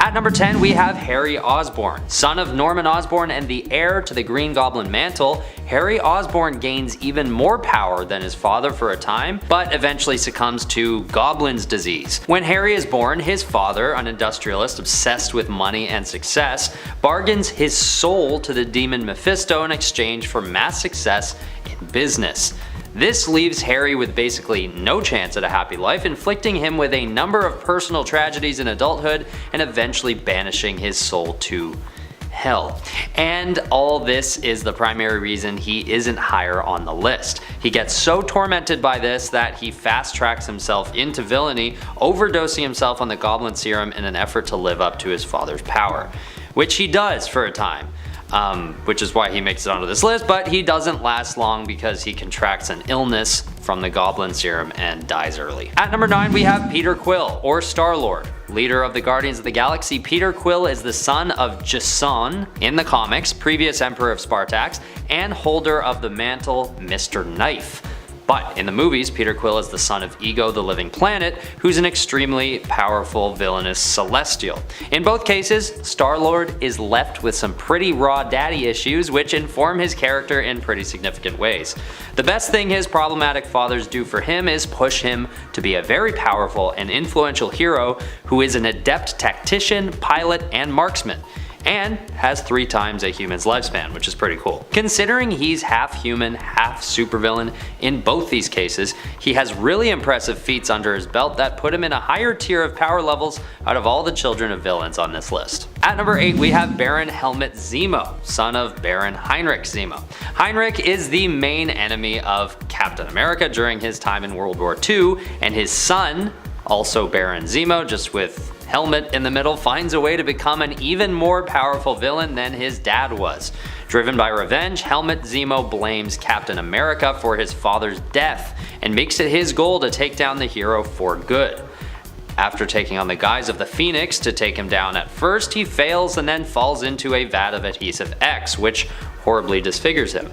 At number 10, we have Harry Osborn. Son of Norman Osborn and the heir to the Green Goblin mantle, Harry Osborn gains even more power than his father for a time, but eventually succumbs to Goblin's disease. When Harry is born, his father, an industrialist obsessed with money and success, bargains his soul to the demon Mephisto in exchange for mass success in business. This leaves Harry with basically no chance at a happy life, inflicting him with a number of personal tragedies in adulthood and eventually banishing his soul to hell. And all this is the primary reason he isn't higher on the list. He gets so tormented by this that he fast tracks himself into villainy, overdosing himself on the Goblin Serum in an effort to live up to his father's power. Which he does for a time. Which is why he makes it onto this list, but he doesn't last long because he contracts an illness from the Goblin Serum and dies early. At number 9, we have Peter Quill, or Star-Lord. Leader of the Guardians of the Galaxy, Peter Quill is the son of Jason in the comics, previous Emperor of Spartax, and holder of the mantle Mr. Knife. But in the movies, Peter Quill is the son of Ego the Living Planet, who's an extremely powerful villainous celestial. In both cases, Star-Lord is left with some pretty raw daddy issues which inform his character in pretty significant ways. The best thing his problematic fathers do for him is push him to be a very powerful and influential hero who is an adept tactician, pilot, and marksman, and has 3 times a human's lifespan, which is pretty cool. Considering he's half human, half supervillain in both these cases, he has really impressive feats under his belt that put him in a higher tier of power levels out of all the children of villains on this list. At number 8, we have Baron Helmut Zemo, son of Baron Heinrich Zemo. Heinrich is the main enemy of Captain America during his time in World War II, and his son, also Baron Zemo, just with Helmut in the middle, finds a way to become an even more powerful villain than his dad was. Driven by revenge, Helmut Zemo blames Captain America for his father's death and makes it his goal to take down the hero for good. After taking on the guise of the Phoenix to take him down at first, he fails and then falls into a vat of adhesive X, which horribly disfigures him.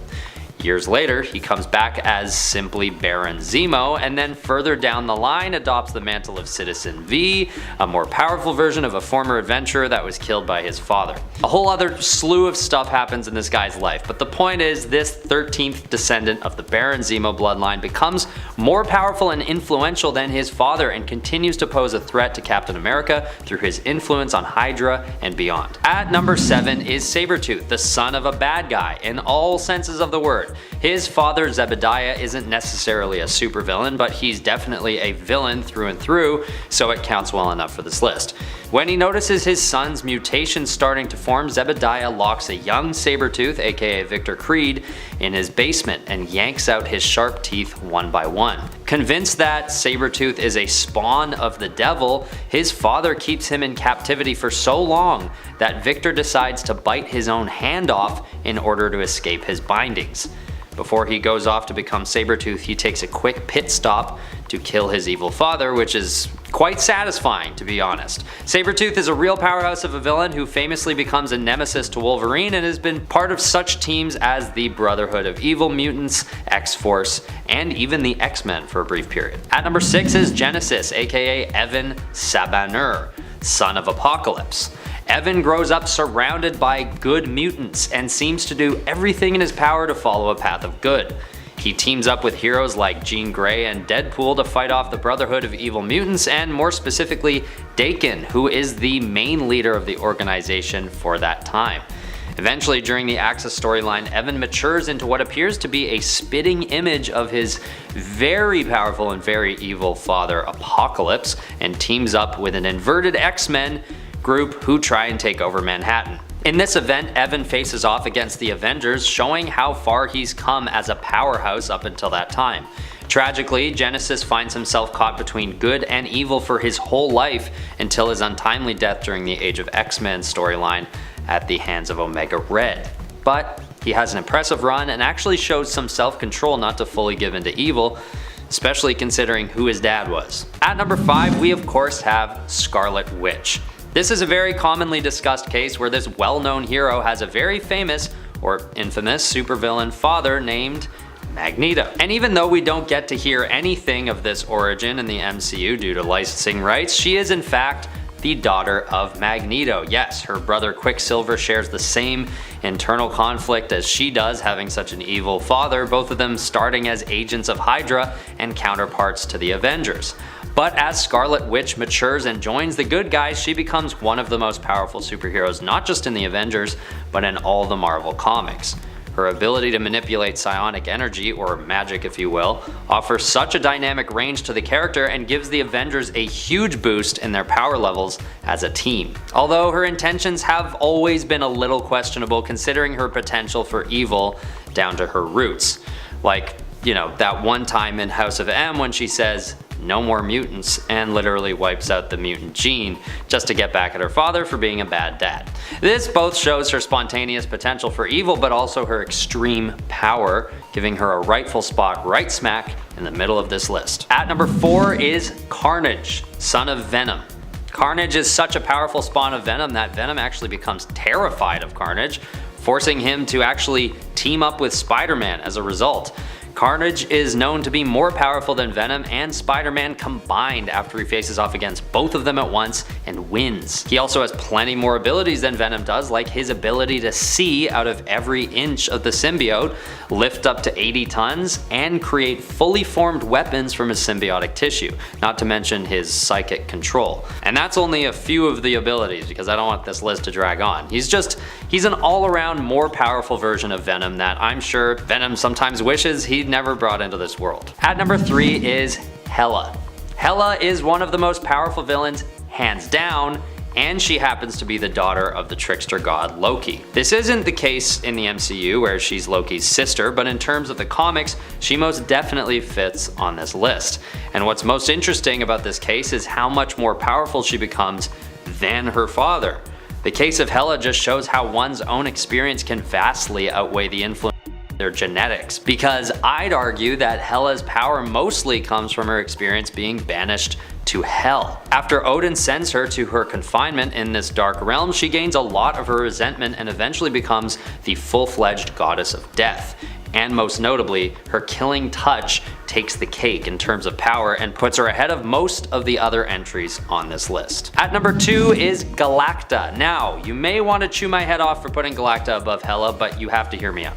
Years later, he comes back as simply Baron Zemo, and then further down the line adopts the mantle of Citizen V, a more powerful version of a former adventurer that was killed by his father. A whole other slew of stuff happens in this guy's life, but the point is this 13th descendant of the Baron Zemo bloodline becomes more powerful and influential than his father and continues to pose a threat to Captain America through his influence on Hydra and beyond. At number 7 is Sabretooth, the son of a bad guy in all senses of the word. His father Zebediah isn't necessarily a supervillain, but he's definitely a villain through and through, so it counts well enough for this list. When he notices his son's mutation starting to form, Zebediah locks a young Sabretooth, aka Victor Creed, in his basement and yanks out his sharp teeth one by one. Convinced that Sabretooth is a spawn of the devil, his father keeps him in captivity for so long that Victor decides to bite his own hand off in order to escape his bindings. Before he goes off to become Sabretooth, he takes a quick pit stop to kill his evil father, which is quite satisfying, to be honest. Sabretooth is a real powerhouse of a villain who famously becomes a nemesis to Wolverine and has been part of such teams as the Brotherhood of Evil Mutants, X-Force, and even the X-Men for a brief period. At number 6 is Genesis, aka Evan Sabanur, son of Apocalypse. Evan grows up surrounded by good mutants and seems to do everything in his power to follow a path of good. He teams up with heroes like Jean Grey and Deadpool to fight off the Brotherhood of Evil Mutants, and more specifically Daken, who is the main leader of the organization for that time. Eventually, during the Axis storyline, Evan matures into what appears to be a spitting image of his very powerful and very evil father Apocalypse, and teams up with an inverted X-Men group who try and take over Manhattan. In this event, Evan faces off against the Avengers, showing how far he's come as a powerhouse up until that time. Tragically, Genesis finds himself caught between good and evil for his whole life until his untimely death during the Age of X-Men storyline at the hands of Omega Red. But he has an impressive run and actually shows some self-control not to fully give in to evil, especially considering who his dad was. At number 5, we of course have Scarlet Witch. This is a very commonly discussed case where this well-known hero has a very famous, or infamous, supervillain father named Magneto. And even though we don't get to hear anything of this origin in the MCU due to licensing rights, she is in fact the daughter of Magneto. Yes, her brother Quicksilver shares the same internal conflict as she does, having such an evil father, both of them starting as agents of Hydra and counterparts to the Avengers. But as Scarlet Witch matures and joins the good guys, she becomes one of the most powerful superheroes, not just in the Avengers, but in all the Marvel comics. Her ability to manipulate psionic energy, or magic if you will, offers such a dynamic range to the character and gives the Avengers a huge boost in their power levels as a team. Although her intentions have always been a little questionable considering her potential for evil down to her roots. Like, that one time in House of M when she says, "No more mutants," and literally wipes out the mutant gene just to get back at her father for being a bad dad. This both shows her spontaneous potential for evil, but also her extreme power, giving her a rightful spot right smack in the middle of this list. At number 4 is Carnage, son of Venom. Carnage is such a powerful spawn of Venom that Venom actually becomes terrified of Carnage, forcing him to actually team up with Spider-Man as a result. Carnage is known to be more powerful than Venom and Spider-Man combined after he faces off against both of them at once and wins. He also has plenty more abilities than Venom does, like his ability to see out of every inch of the symbiote, lift up to 80 tons, and create fully formed weapons from his symbiotic tissue, not to mention his psychic control. And that's only a few of the abilities because I don't want this list to drag on. He's an all-around more powerful version of Venom that I'm sure Venom sometimes wishes he'd never brought into this world. At number 3 is Hela. Hela is one of the most powerful villains, hands down, and she happens to be the daughter of the trickster god Loki. This isn't the case in the MCU where she's Loki's sister, but in terms of the comics, she most definitely fits on this list. And what's most interesting about this case is how much more powerful she becomes than her father. The case of Hela just shows how one's own experience can vastly outweigh the influence of their genetics, because I'd argue that Hela's power mostly comes from her experience being banished to Hell. After Odin sends her to her confinement in this dark realm, she gains a lot of her resentment and eventually becomes the full-fledged goddess of death. And most notably, her killing touch takes the cake in terms of power and puts her ahead of most of the other entries on this list. At number 2 is Galacta. Now, you may want to chew my head off for putting Galacta above Hela, but you have to hear me out.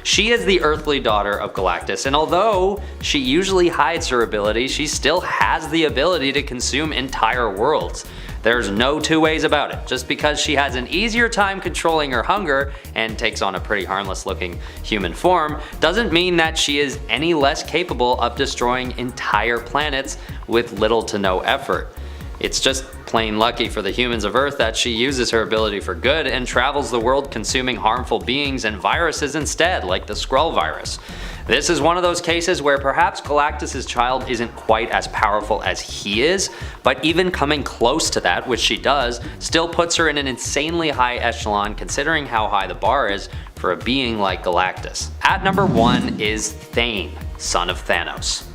She is the earthly daughter of Galactus, and although she usually hides her ability, she still has the ability to consume entire worlds. There's no two ways about it. Just because she has an easier time controlling her hunger and takes on a pretty harmless looking human form doesn't mean that she is any less capable of destroying entire planets with little to no effort. It's just plain lucky for the humans of Earth that she uses her ability for good and travels the world consuming harmful beings and viruses instead, like the Skrull virus. This is one of those cases where perhaps Galactus' child isn't quite as powerful as he is, but even coming close to that, which she does, still puts her in an insanely high echelon considering how high the bar is for a being like Galactus. At number 1 is Thane, son of Thanos.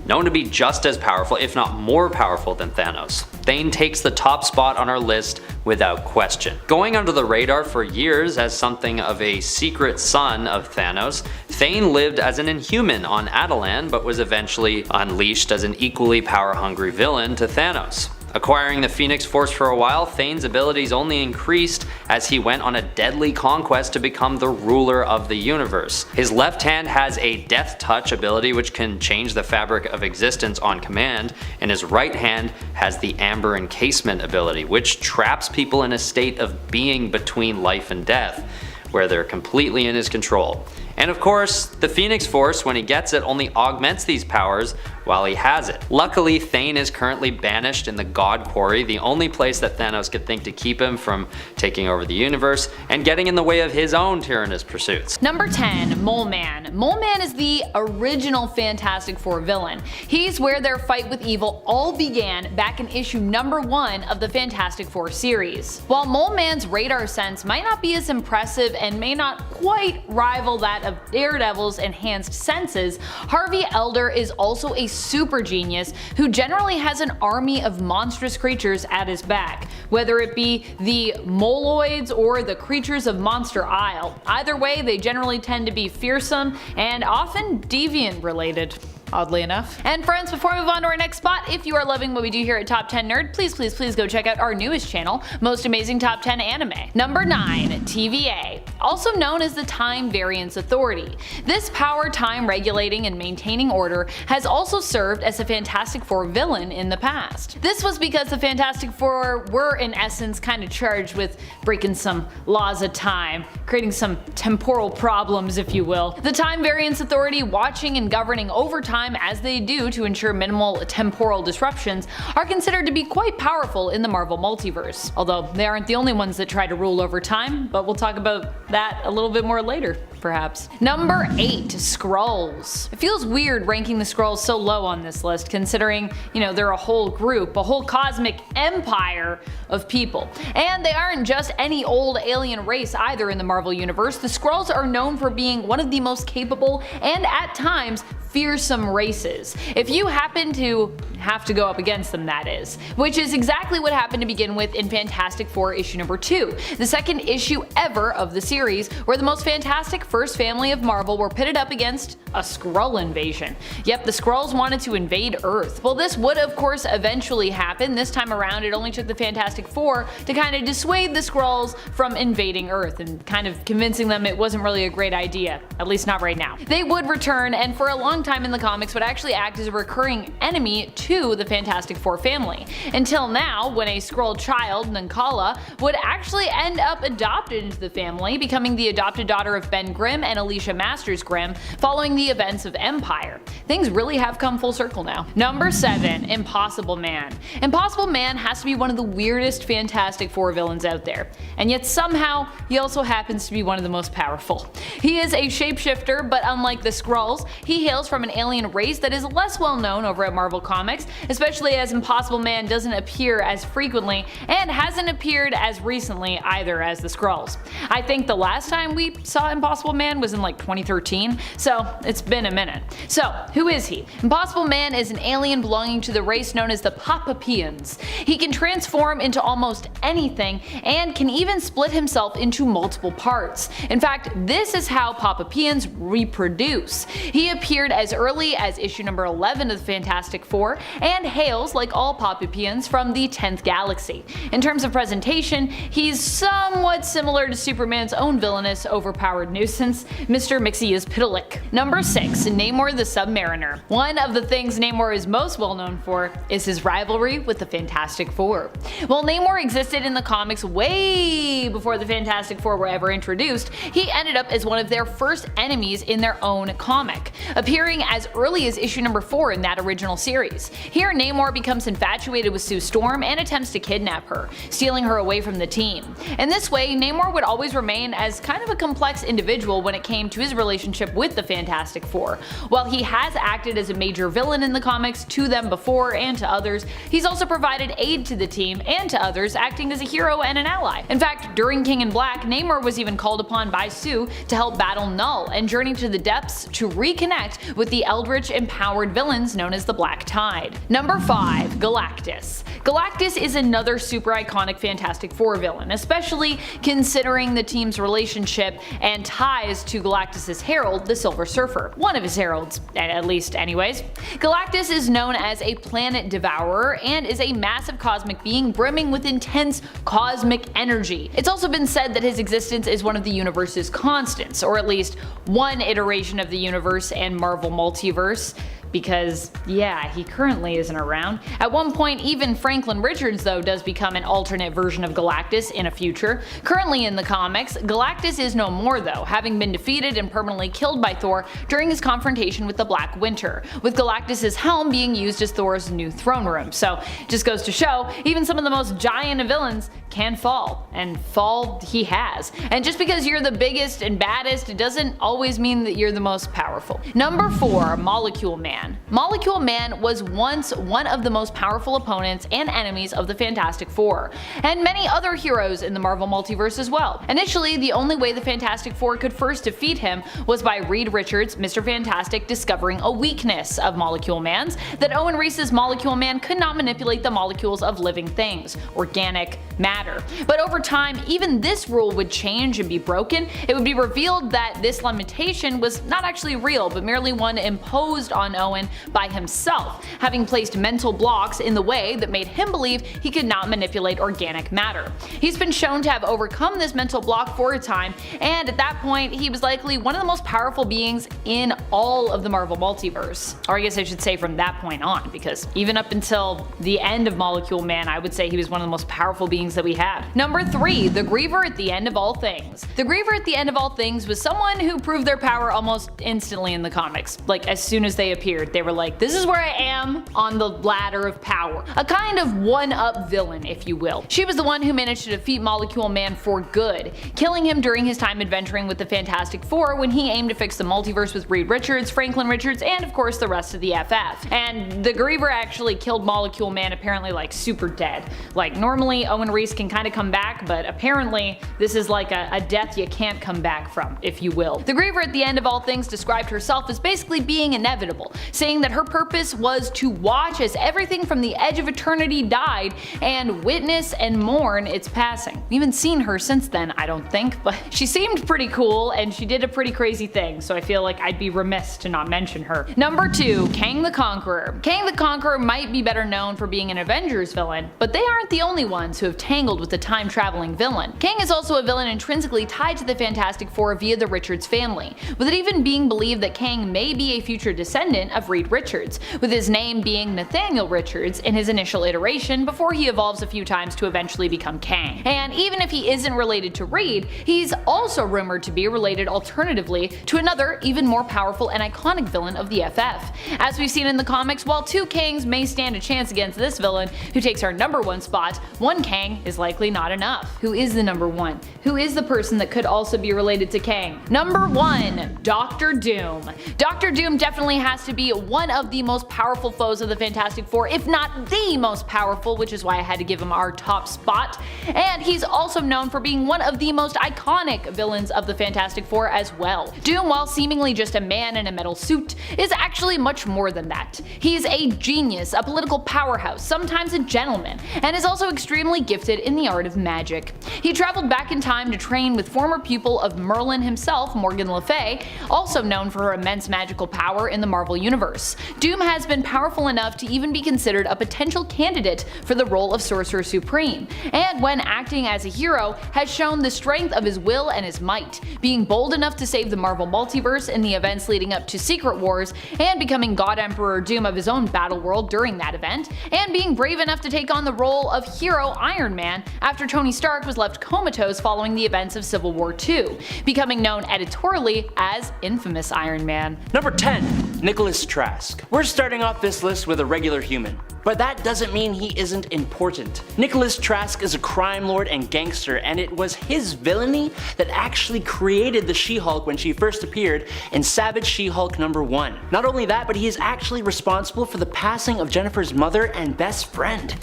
Known to be just as powerful, if not more powerful than Thanos, Thane takes the top spot on our list without question. Going under the radar for years as something of a secret son of Thanos, Thane lived as an Inhuman on Attilan, but was eventually unleashed as an equally power-hungry villain to Thanos. Acquiring the Phoenix Force for a while, Thane's abilities only increased as he went on a deadly conquest to become the ruler of the universe. His left hand has a Death Touch ability which can change the fabric of existence on command, and his right hand has the Amber Encasement ability, which traps people in a state of being between life and death, where they're completely in his control. And of course, the Phoenix Force, when he gets it, only augments these powers while he has it. Luckily, Thane is currently banished in the God Quarry, the only place that Thanos could think to keep him from taking over the universe and getting in the way of his own tyrannous pursuits. Number 10, Moleman. Moleman is the original Fantastic Four villain. He's where their fight with evil all began back in issue number 1 of the Fantastic Four series. While Moleman's radar sense might not be as impressive and may not quite rival that of Daredevil's enhanced senses, Harvey Elder is also a super genius who generally has an army of monstrous creatures at his back, whether it be the Moloids or the creatures of Monster Isle. Either way, they generally tend to be fearsome and often deviant related. oddly enough. And friends, before we move on to our next spot, if you are loving what we do here at Top 10 Nerd, please go check out our newest channel, Most Amazing Top 10 Anime. Number 9. TVA, also known as the Time Variance Authority. This power time regulating and maintaining order has also served as a Fantastic Four villain in the past. This was because the Fantastic Four were in essence kind of charged with breaking some laws of time, creating some temporal problems if you will. The Time Variance Authority, watching and governing over time as they do to ensure minimal temporal disruptions, are considered to be quite powerful in the Marvel multiverse. Although they aren't the only ones that try to rule over time, but we'll talk about that a little bit more later, perhaps. Number 8. Skrulls. It feels weird ranking the Skrulls so low on this list considering, they're a whole group, a whole cosmic empire of people. And they aren't just any old alien race either in the Marvel universe. The Skrulls are known for being one of the most capable and at times fearsome races. If you happen to have to go up against them, that is. Which is exactly what happened to begin with in Fantastic Four issue number 2, the second issue ever of the series, where the most fantastic first family of Marvel were pitted up against a Skrull invasion. Yep, the Skrulls wanted to invade Earth. Well, this would of course eventually happen. This time around it only took the Fantastic Four to kind of dissuade the Skrulls from invading Earth and kind of convincing them it wasn't really a great idea, at least not right now. They would return and for a long time in the comics would actually act as a recurring enemy to the Fantastic Four family, until now when a Skrull child, Nankala, would actually end up adopted into the family, becoming the adopted daughter of Ben Grimm and Alicia Masters Grimm following the events of Empire. Things really have come full circle now. Number 7. Impossible Man. Impossible Man has to be one of the weirdest Fantastic Four villains out there, and yet somehow he also happens to be one of the most powerful. He is a shapeshifter, but unlike the Skrulls, he hails from an alien race that is less well known over at Marvel Comics, especially as Impossible Man doesn't appear as frequently and hasn't appeared as recently either as the Skrulls. I think the last time we saw Impossible Man was in like 2013, so it's been a minute. So who is he? Impossible Man is an alien belonging to the race known as the Papapians. He can transform into almost anything and can even split himself into multiple parts. In fact, this is how Papapians reproduce. He appeared as early as issue number 11 of the Fantastic Four and hails, like all Papapians, from the 10th galaxy. In terms of presentation, he's somewhat similar to Superman's own villainous, overpowered nuisance, Mr. Mxyzptlk. Number 6. Namor the Submariner. One of the things Namor is most well known for is his rivalry with the Fantastic Four. While Namor existed in the comics way before the Fantastic Four were ever introduced, he ended up as one of their first enemies in their own comic, appearing as early as issue number 4 in that original series. Here Namor becomes infatuated with Sue Storm and attempts to kidnap her, stealing her away from the team. In this way, Namor would always remain as kind of a complex individual when it came to his relationship with the Fantastic Four. While he has acted as a major villain in the comics to them before and to others, he's also provided aid to the team and to others, acting as a hero and an ally. In fact, during King in Black, Namor was even called upon by Sue to help battle Null and journey to the depths to reconnect with the eldritch empowered villains known as the Black Tide. Number 5. Galactus. Galactus is another super iconic Fantastic Four villain, especially considering the team's relationship and ties to Galactus' herald, the Silver Surfer. One of his heralds, at least anyways. Galactus is known as a planet devourer and is a massive cosmic being brimming with intense cosmic energy. It's also been said that his existence is one of the universe's constants, or at least one iteration of the universe and Marvel multiverse. Because, yeah, he currently isn't around. At one point, even Franklin Richards, though, does become an alternate version of Galactus in a future. Currently in the comics, Galactus is no more, though, having been defeated and permanently killed by Thor during his confrontation with the Black Winter, with Galactus' helm being used as Thor's new throne room. So, it just goes to show, even some of the most giant of villains can fall, and fall he has. And just because you're the biggest and baddest, it doesn't always mean that you're the most powerful. Number 4. Molecule Man. Molecule Man was once one of the most powerful opponents and enemies of the Fantastic Four, and many other heroes in the Marvel multiverse as well. Initially, the only way the Fantastic Four could first defeat him was by Reed Richards, Mr. Fantastic, discovering a weakness of Molecule Man's, that Owen Reese's Molecule Man could not manipulate the molecules of living things, organic matter. But over time, even this rule would change and be broken. It would be revealed that this limitation was not actually real, but merely one imposed on Owen Owen by himself, having placed mental blocks in the way that made him believe he could not manipulate organic matter. He's been shown to have overcome this mental block for a time, and at that point he was likely one of the most powerful beings in all of the Marvel multiverse. Or I guess I should say from that point on, because even up until the end of Molecule Man, I would say he was one of the most powerful beings that we had. Number 3, the Griever at the end of all things. The Griever at the end of all things was someone who proved their power almost instantly in the comics. Like, as soon as they appeared, they were like, this is where I am on the ladder of power. A kind of one-up villain, if you will. She was the one who managed to defeat Molecule Man for good, killing him during his time adventuring with the Fantastic Four when he aimed to fix the multiverse with Reed Richards, Franklin Richards, and of course the rest of the FF. And the Griever actually killed Molecule Man apparently like super dead. Like, normally Owen Reese can kind of come back, but apparently this is like a death you can't come back from, if you will. The Griever at the end of all things described herself as basically being inevitable, saying that her purpose was to watch as everything from the edge of eternity died and witness and mourn its passing. We haven't seen her since then, I don't think, but she seemed pretty cool and she did a pretty crazy thing, so I feel like I'd be remiss to not mention her. Number 2, Kang the Conqueror. Kang the Conqueror might be better known for being an Avengers villain, but they aren't the only ones who have tangled with the time-traveling villain. Kang is also a villain intrinsically tied to the Fantastic Four via the Richards family, with it even being believed that Kang may be a future descendant of Reed Richards, with his name being Nathaniel Richards in his initial iteration before he evolves a few times to eventually become Kang. And even if he isn't related to Reed, he's also rumored to be related alternatively to another, even more powerful and iconic villain of the FF. As we've seen in the comics, while 2 Kangs may stand a chance against this villain, who takes our number 1 spot, 1 Kang is likely not enough. Who is the number 1? Who is the person that could also be related to Kang? Number 1, Doctor Doom. Doctor Doom definitely has to be one of the most powerful foes of the Fantastic Four, if not the most powerful, which is why I had to give him our top spot. And he's also known for being one of the most iconic villains of the Fantastic Four as well. Doom, while seemingly just a man in a metal suit, is actually much more than that. He's a genius, a political powerhouse, sometimes a gentleman, and is also extremely gifted in the art of magic. He traveled back in time to train with former pupil of Merlin himself, Morgan Le Fay, also known for her immense magical power in the Marvel Universe. Doom has been powerful enough to even be considered a potential candidate for the role of Sorcerer Supreme, and when acting as a hero, has shown the strength of his will and his might, being bold enough to save the Marvel multiverse in the events leading up to Secret Wars, and becoming God Emperor Doom of his own battle world during that event, and being brave enough to take on the role of hero Iron Man after Tony Stark was left comatose following the events of Civil War II, becoming known editorially as Infamous Iron Man. Number 10, Nicholas Trask. We're starting off this list with a regular human, but that doesn't mean he isn't important. Nicholas Trask is a crime lord and gangster, and it was his villainy that actually created the She-Hulk when she first appeared in Savage She-Hulk #1. Not only that, but he is actually responsible for the passing of Jennifer's mother and best friend.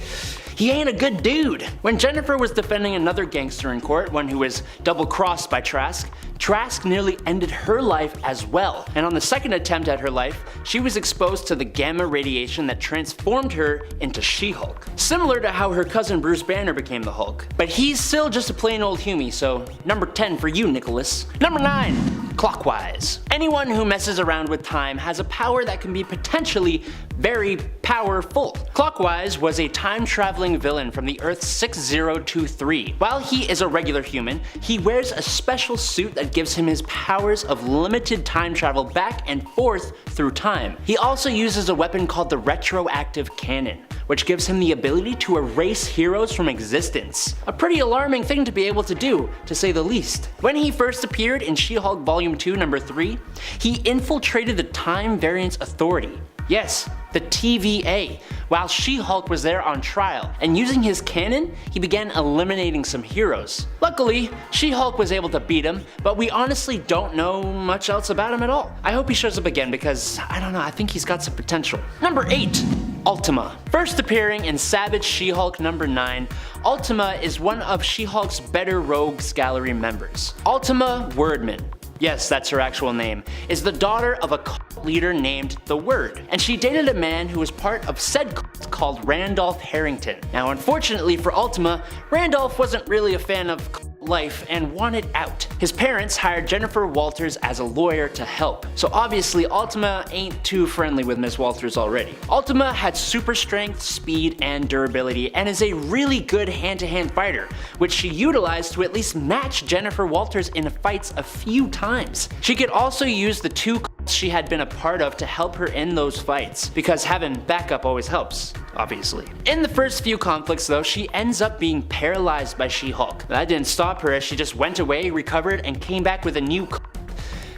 He ain't a good dude. When Jennifer was defending another gangster in court, one who was double-crossed by Trask, Trask nearly ended her life as well. And on the second attempt at her life, she was exposed to the gamma radiation that transformed her into She-Hulk. Similar to how her cousin Bruce Banner became the Hulk. But he's still just a plain old humie, so number 10 for you, Nicholas. Number 9, Clockwise. Anyone who messes around with time has a power that can be potentially very powerful. Clockwise was a time-traveling villain from the Earth 6023. While he is a regular human, he wears a special suit that gives him his powers of limited time travel back and forth through time. He also uses a weapon called the Retroactive Cannon, which gives him the ability to erase heroes from existence. A pretty alarming thing to be able to do, to say the least. When he first appeared in She-Hulk Volume 2 #3, he infiltrated the Time Variance Authority. Yes, the TVA, while She-Hulk was there on trial, and using his cannon, he began eliminating some heroes. Luckily, She-Hulk was able to beat him, but we honestly don't know much else about him at all. I hope he shows up again because, I don't know, I think he's got some potential. Number 8, Ultima. First appearing in Savage She-Hulk #9, Ultima is one of She-Hulk's better rogues gallery members. Ultima Wordman, yes, that's her actual name, is the daughter of a cult leader named The Word, and she dated a man who was part of said cult called Randolph Harrington. Now unfortunately for Ultima, Randolph wasn't really a fan of cult life and wanted out. His parents hired Jennifer Walters as a lawyer to help. So obviously Ultima ain't too friendly with Miss Walters already. Ultima had super strength, speed, and durability, and is a really good hand-to-hand fighter, which she utilized to at least match Jennifer Walters in fights a few times. She could also use the two she had been a part of to help her in those fights, because having backup always helps, obviously. In the first few conflicts though, she ends up being paralyzed by She-Hulk. That didn't stop her as she just went away, recovered, and came back with a new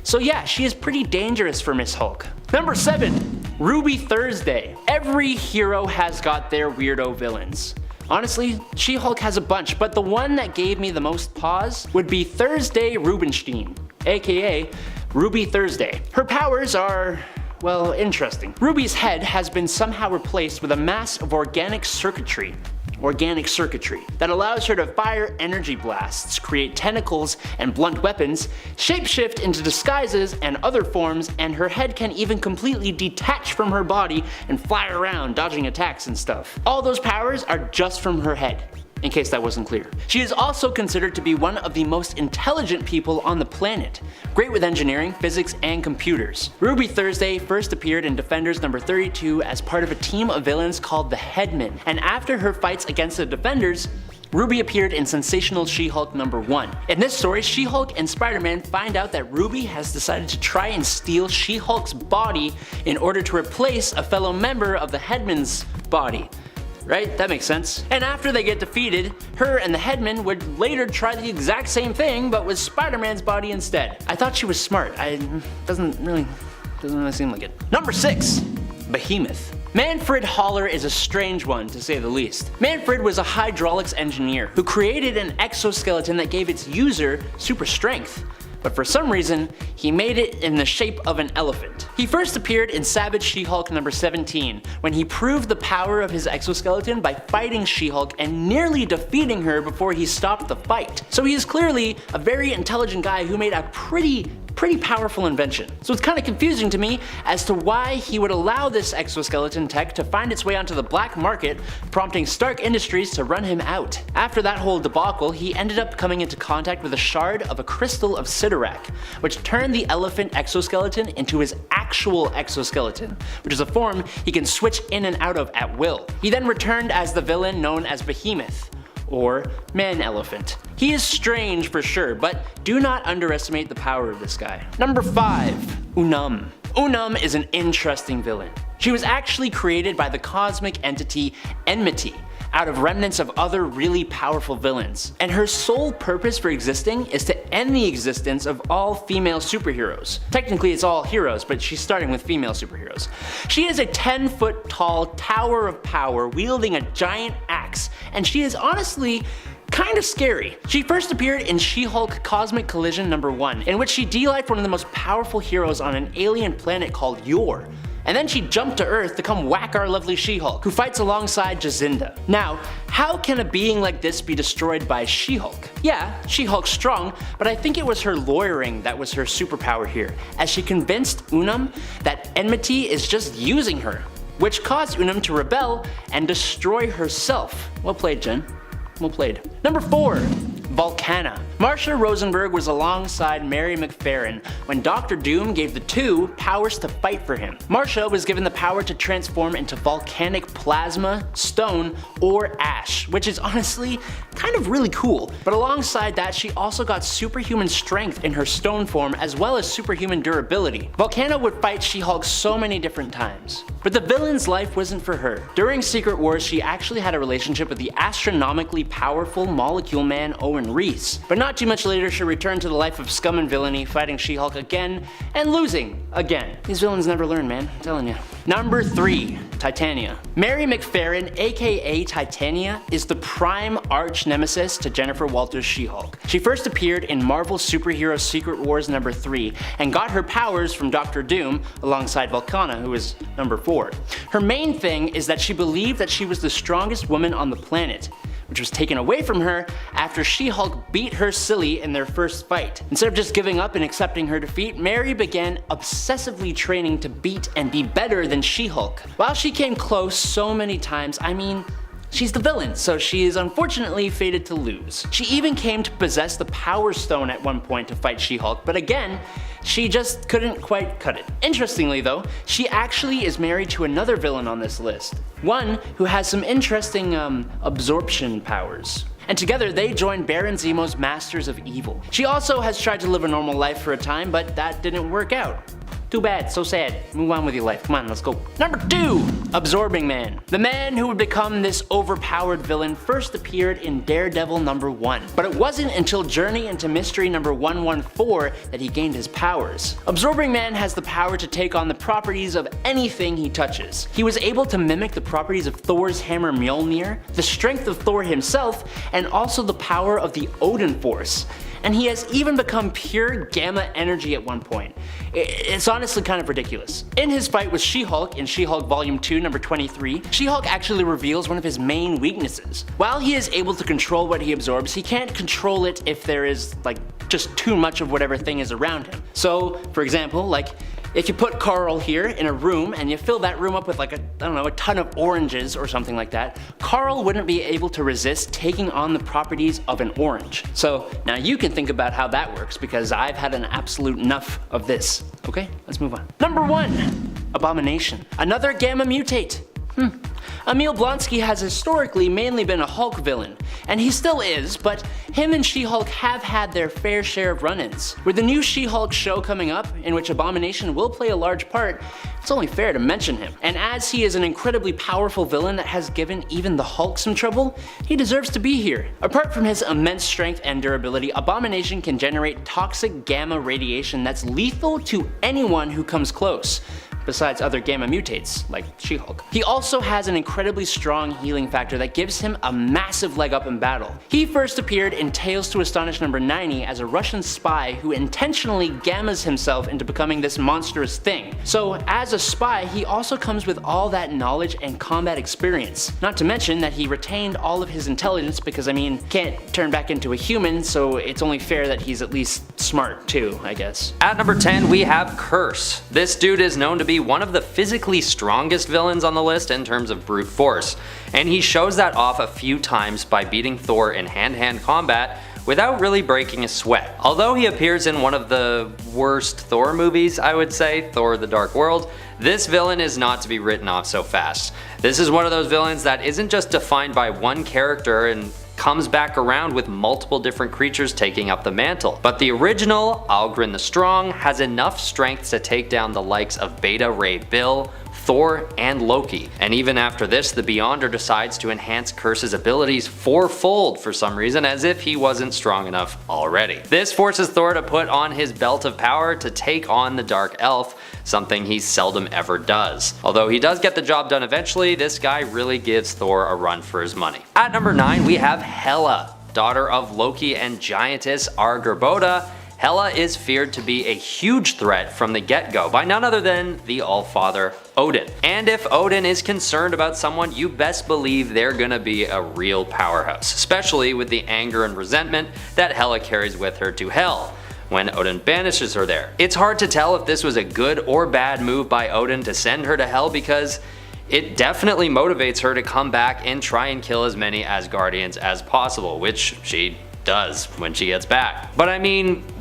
So yeah, she is pretty dangerous for Miss Hulk. Number 7. Ruby Thursday. Every hero has got their weirdo villains. Honestly, She-Hulk has a bunch, but the one that gave me the most pause would be Thursday Rubenstein, aka Ruby Thursday. Her powers are, well, interesting. Ruby's head has been somehow replaced with a mass of organic circuitry that allows her to fire energy blasts, create tentacles and blunt weapons, shapeshift into disguises and other forms, and her head can even completely detach from her body and fly around dodging attacks and stuff. All those powers are just from her head, in case that wasn't clear. She is also considered to be one of the most intelligent people on the planet, great with engineering, physics, and computers. Ruby Thursday first appeared in Defenders number 32 as part of a team of villains called the Headmen, and after her fights against the Defenders, Ruby appeared in Sensational She-Hulk number 1. In this story, She-Hulk and Spider-Man find out that Ruby has decided to try and steal She-Hulk's body in order to replace a fellow member of the Headmen's body. Right? That makes sense. And after they get defeated, her and the Headman would later try the exact same thing, but with Spider-Man's body instead. I thought she was smart. Doesn't really seem like it. Number 6. Behemoth. Manfred Haller is a strange one, to say the least. Manfred was a hydraulics engineer who created an exoskeleton that gave its user super strength. But for some reason, he made it in the shape of an elephant. He first appeared in Savage She-Hulk number 17, when he proved the power of his exoskeleton by fighting She-Hulk and nearly defeating her before he stopped the fight. So he is clearly a very intelligent guy who made a pretty powerful invention. So it's kind of confusing to me as to why he would allow this exoskeleton tech to find its way onto the black market, prompting Stark Industries to run him out. After that whole debacle, he ended up coming into contact with a shard of a crystal of Sidorak, which turned the elephant exoskeleton into his actual exoskeleton, which is a form he can switch in and out of at will. He then returned as the villain known as Behemoth, or Man-Elephant. He is strange for sure, but do not underestimate the power of this guy. Number 5. Unum. Unum is an interesting villain. She was actually created by the cosmic entity Enmity, out of remnants of other really powerful villains. And her sole purpose for existing is to end the existence of all female superheroes. Technically it's all heroes, but she's starting with female superheroes. She is a 10-foot tall tower of power wielding a giant axe, and she is honestly kind of scary. She first appeared in She-Hulk Cosmic Collision number 1, in which she de-lifed one of the most powerful heroes on an alien planet called Yor. And then she jumped to Earth to come whack our lovely She-Hulk, who fights alongside Jacinda. Now, how can a being like this be destroyed by She-Hulk? Yeah, She-Hulk's strong, but I think it was her lawyering that was her superpower here, as she convinced Unum that Enmity is just using her, which caused Unum to rebel and destroy herself. Well played, Jen. Well played. Number 4. Volcana. Marsha Rosenberg was alongside Mary McFerrin when Dr. Doom gave the two powers to fight for him. Marsha was given the power to transform into volcanic plasma, stone, or ash, which is honestly kind of really cool. But alongside that, she also got superhuman strength in her stone form as well as superhuman durability. Volcana would fight She-Hulk so many different times. But the villain's life wasn't for her. During Secret Wars, she actually had a relationship with the astronomically powerful Molecule Man Owen Reese. But not too much later, she returned to the life of scum and villainy, fighting She-Hulk again and losing again. These villains never learn, man, I'm telling you. Number 3. Titania. Mary McFerrin, aka Titania, is the prime arch nemesis to Jennifer Walters' She-Hulk. She first appeared in Marvel Superhero Secret Wars number 3 and got her powers from Dr. Doom alongside Volcana, who is number 4. Her main thing is that she believed that she was the strongest woman on the planet, which was taken away from her after She-Hulk beat her silly in their first fight. Instead of just giving up and accepting her defeat, Mary began obsessively training to beat and be better than She-Hulk. While she came close so many times, I mean, She's the villain, so she is unfortunately fated to lose. She even came to possess the Power Stone at one point to fight She-Hulk, but again, she just couldn't quite cut it. Interestingly though, she actually is married to another villain on this list. One who has some interesting absorption powers. And together they join Baron Zemo's Masters of Evil. She also has tried to live a normal life for a time, but that didn't work out. Too bad, so sad. Move on with your life. Come on, let's go. Number 2, Absorbing Man. The man who would become this overpowered villain first appeared in Daredevil number 1, but it wasn't until Journey into Mystery number 114 that he gained his powers. Absorbing Man has the power to take on the properties of anything he touches. He was able to mimic the properties of Thor's hammer Mjolnir, the strength of Thor himself, and also the power of the Odin Force. And he has even become pure gamma energy at one point. It's honestly kind of ridiculous. In his fight with She-Hulk in She-Hulk Volume 2 number 23, She-Hulk actually reveals one of his main weaknesses. While he is able to control what he absorbs, he can't control it if there is just too much of whatever thing is around him. So, for example, if you put Carl here in a room and you fill that room up with a ton of oranges or something like that, Carl wouldn't be able to resist taking on the properties of an orange. So now you can think about how that works because I've had an absolute enough of this. Okay, let's move on. Number 1, Abomination. Another gamma mutate. Emil Blonsky has historically mainly been a Hulk villain, and he still is, but him and She-Hulk have had their fair share of run-ins. With the new She-Hulk show coming up, in which Abomination will play a large part, it's only fair to mention him. And as he is an incredibly powerful villain that has given even the Hulk some trouble, he deserves to be here. Apart from his immense strength and durability, Abomination can generate toxic gamma radiation that's lethal to anyone who comes close, besides other gamma mutates, like She-Hulk. He also has an incredibly strong healing factor that gives him a massive leg up in battle. He first appeared in Tales to Astonish number 90 as a Russian spy who intentionally gammas himself into becoming this monstrous thing. So as a spy, he also comes with all that knowledge and combat experience. Not to mention that he retained all of his intelligence because, can't turn back into a human, so it's only fair that he's at least smart too, I guess. At number 10, we have Kurse. This dude is known to be one of the physically strongest villains on the list in terms of brute force, and he shows that off a few times by beating Thor in hand-to-hand combat without really breaking a sweat. Although he appears in one of the worst Thor movies, I would say, Thor the Dark World, this villain is not to be written off so fast. This is one of those villains that isn't just defined by one character and comes back around with multiple different creatures taking up the mantle. But the original, Algren the Strong, has enough strength to take down the likes of Beta Ray Bill, Thor, and Loki. And even after this, the Beyonder decides to enhance Kurse's abilities fourfold for some reason, as if he wasn't strong enough already. This forces Thor to put on his belt of power to take on the Dark Elf, something he seldom ever does. Although he does get the job done eventually, this guy really gives Thor a run for his money. At number 9, we have Hela, daughter of Loki and giantess Argerboda. Hela is feared to be a huge threat from the get-go by none other than the Allfather Odin. And if Odin is concerned about someone, you best believe they're gonna be a real powerhouse, especially with the anger and resentment that Hela carries with her to Hell when Odin banishes her there. It's hard to tell if this was a good or bad move by Odin to send her to Hell because it definitely motivates her to come back and try and kill as many Asgardians as possible, which she does when she gets back. But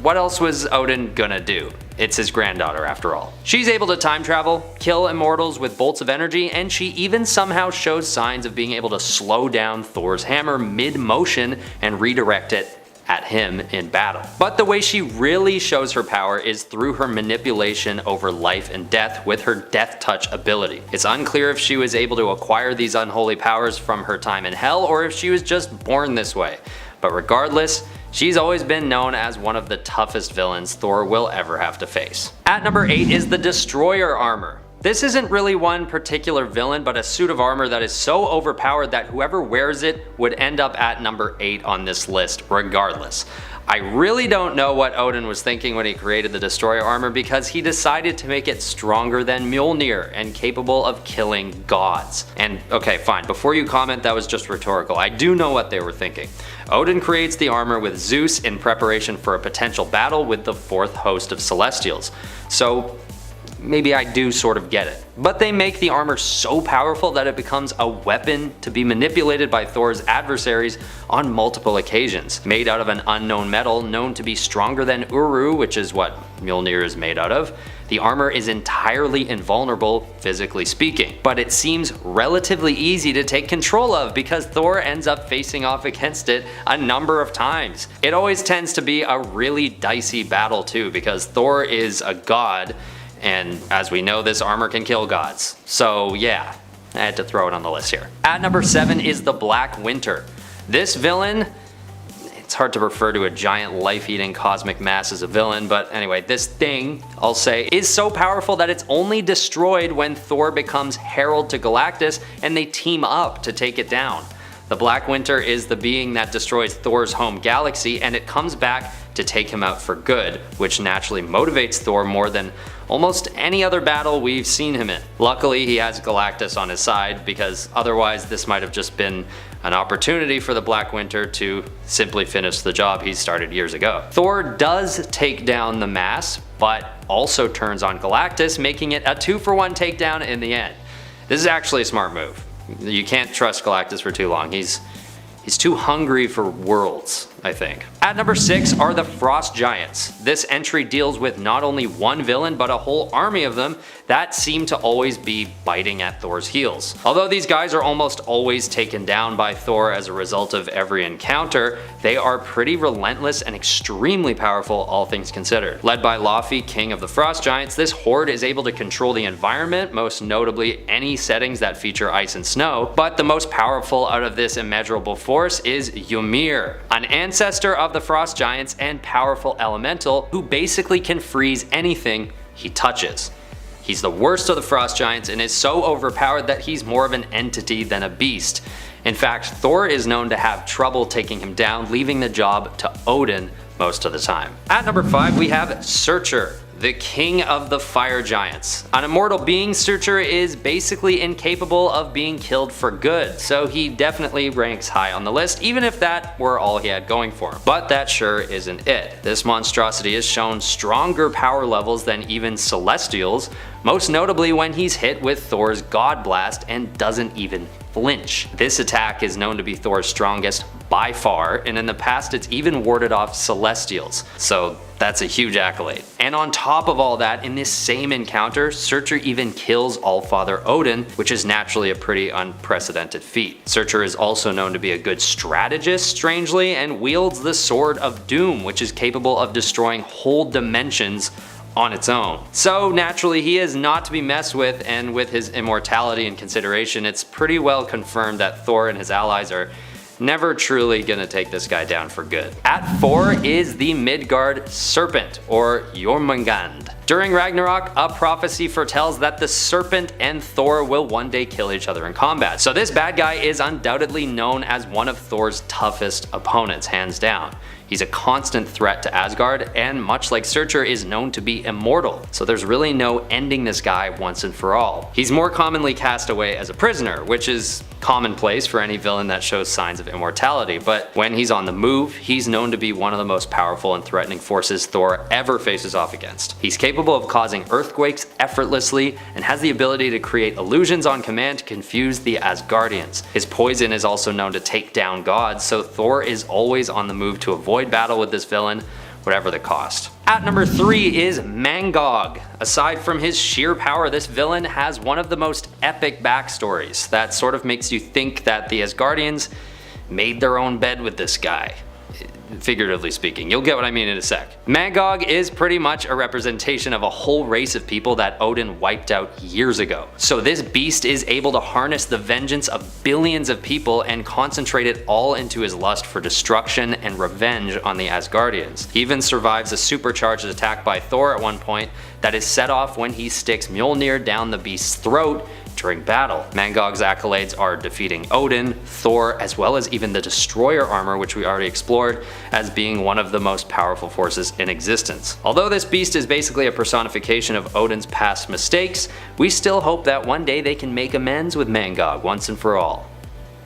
what else was Odin gonna do? It's his granddaughter after all. She's able to time travel, kill immortals with bolts of energy, and she even somehow shows signs of being able to slow down Thor's hammer mid-motion and redirect it at him in battle. But the way she really shows her power is through her manipulation over life and death with her Death Touch ability. It's unclear if she was able to acquire these unholy powers from her time in Hell or if she was just born this way. But regardless, she's always been known as one of the toughest villains Thor will ever have to face. At number 8 is the Destroyer armor. This isn't really one particular villain, but a suit of armor that is so overpowered that whoever wears it would end up at number 8 on this list regardless. I really don't know what Odin was thinking when he created the Destroyer armor because he decided to make it stronger than Mjolnir and capable of killing gods. And okay, fine, before you comment that was just rhetorical, I do know what they were thinking. Odin creates the armor with Zeus in preparation for a potential battle with the fourth host of Celestials. So maybe I do sort of get it. But they make the armor so powerful that it becomes a weapon to be manipulated by Thor's adversaries on multiple occasions. Made out of an unknown metal known to be stronger than Uru, which is what Mjolnir is made out of, the armor is entirely invulnerable, physically speaking. But it seems relatively easy to take control of because Thor ends up facing off against it a number of times. It always tends to be a really dicey battle too, because Thor is a god, and as we know, this armor can kill gods. So yeah, I had to throw it on the list here. At number 7 is the Black Winter. This villain, it's hard to refer to a giant life-eating cosmic mass as a villain, but anyway, this thing, I'll say, is so powerful that it's only destroyed when Thor becomes herald to Galactus and they team up to take it down. The Black Winter is the being that destroys Thor's home galaxy, and it comes back to take him out for good, which naturally motivates Thor more than almost any other battle we've seen him in. Luckily, he has Galactus on his side, because otherwise this might have just been an opportunity for the Black Winter to simply finish the job he started years ago. Thor does take down the mass, but also turns on Galactus, making it a 2-for-1 takedown in the end. This is actually a smart move. You can't trust Galactus for too long. He's too hungry for worlds, I think. At number 6 are the Frost Giants. This entry deals with not only one villain, but a whole army of them that seem to always be biting at Thor's heels. Although these guys are almost always taken down by Thor as a result of every encounter, they are pretty relentless and extremely powerful, all things considered. Led by Laufey, king of the Frost Giants, this horde is able to control the environment, most notably any settings that feature ice and snow, but the most powerful out of this immeasurable force is Ymir, an ancestor of the Frost Giants and powerful elemental who basically can freeze anything he touches. He's the worst of the Frost Giants and is so overpowered that he's more of an entity than a beast. In fact, Thor is known to have trouble taking him down, leaving the job to Odin most of the time. At number 5 we have Surtur, the king of the fire giants. An immortal being, Surtur is basically incapable of being killed for good, so he definitely ranks high on the list, even if that were all he had going for him. But that sure isn't it. This monstrosity has shown stronger power levels than even Celestials, most notably when he's hit with Thor's God Blast and doesn't even flinch. This attack is known to be Thor's strongest by far, and in the past it's even warded off Celestials, so that's a huge accolade. And on top of all that, in this same encounter, Surtur even kills Allfather Odin, which is naturally a pretty unprecedented feat. Surtur is also known to be a good strategist, strangely, and wields the Sword of Doom, which is capable of destroying whole dimensions on its own. So naturally he is not to be messed with, and with his immortality in consideration, it's pretty well confirmed that Thor and his allies are never truly gonna take this guy down for good. At 4 is the Midgard Serpent, or Jormungand. During Ragnarok, a prophecy foretells that the Serpent and Thor will one day kill each other in combat. So this bad guy is undoubtedly known as one of Thor's toughest opponents, hands down. He's a constant threat to Asgard, and much like Surtur, is known to be immortal, so there's really no ending this guy once and for all. He's more commonly cast away as a prisoner, which is commonplace for any villain that shows signs of immortality, but when he's on the move, he's known to be one of the most powerful and threatening forces Thor ever faces off against. He's capable of causing earthquakes effortlessly, and has the ability to create illusions on command to confuse the Asgardians. His poison is also known to take down gods, so Thor is always on the move to avoid battle with this villain, whatever the cost. At number 3 is Mangog. Aside from his sheer power, this villain has one of the most epic backstories that sort of makes you think that the Asgardians made their own bed with this guy. Figuratively speaking. You'll get what I mean in a sec. Mangog is pretty much a representation of a whole race of people that Odin wiped out years ago. So this beast is able to harness the vengeance of billions of people and concentrate it all into his lust for destruction and revenge on the Asgardians. He even survives a supercharged attack by Thor at one point that is set off when he sticks Mjolnir down the beast's throat during battle. Mangog's accolades are defeating Odin, Thor, as well as even the Destroyer armor, which we already explored, as being one of the most powerful forces in existence. Although this beast is basically a personification of Odin's past mistakes, we still hope that one day they can make amends with Mangog once and for all,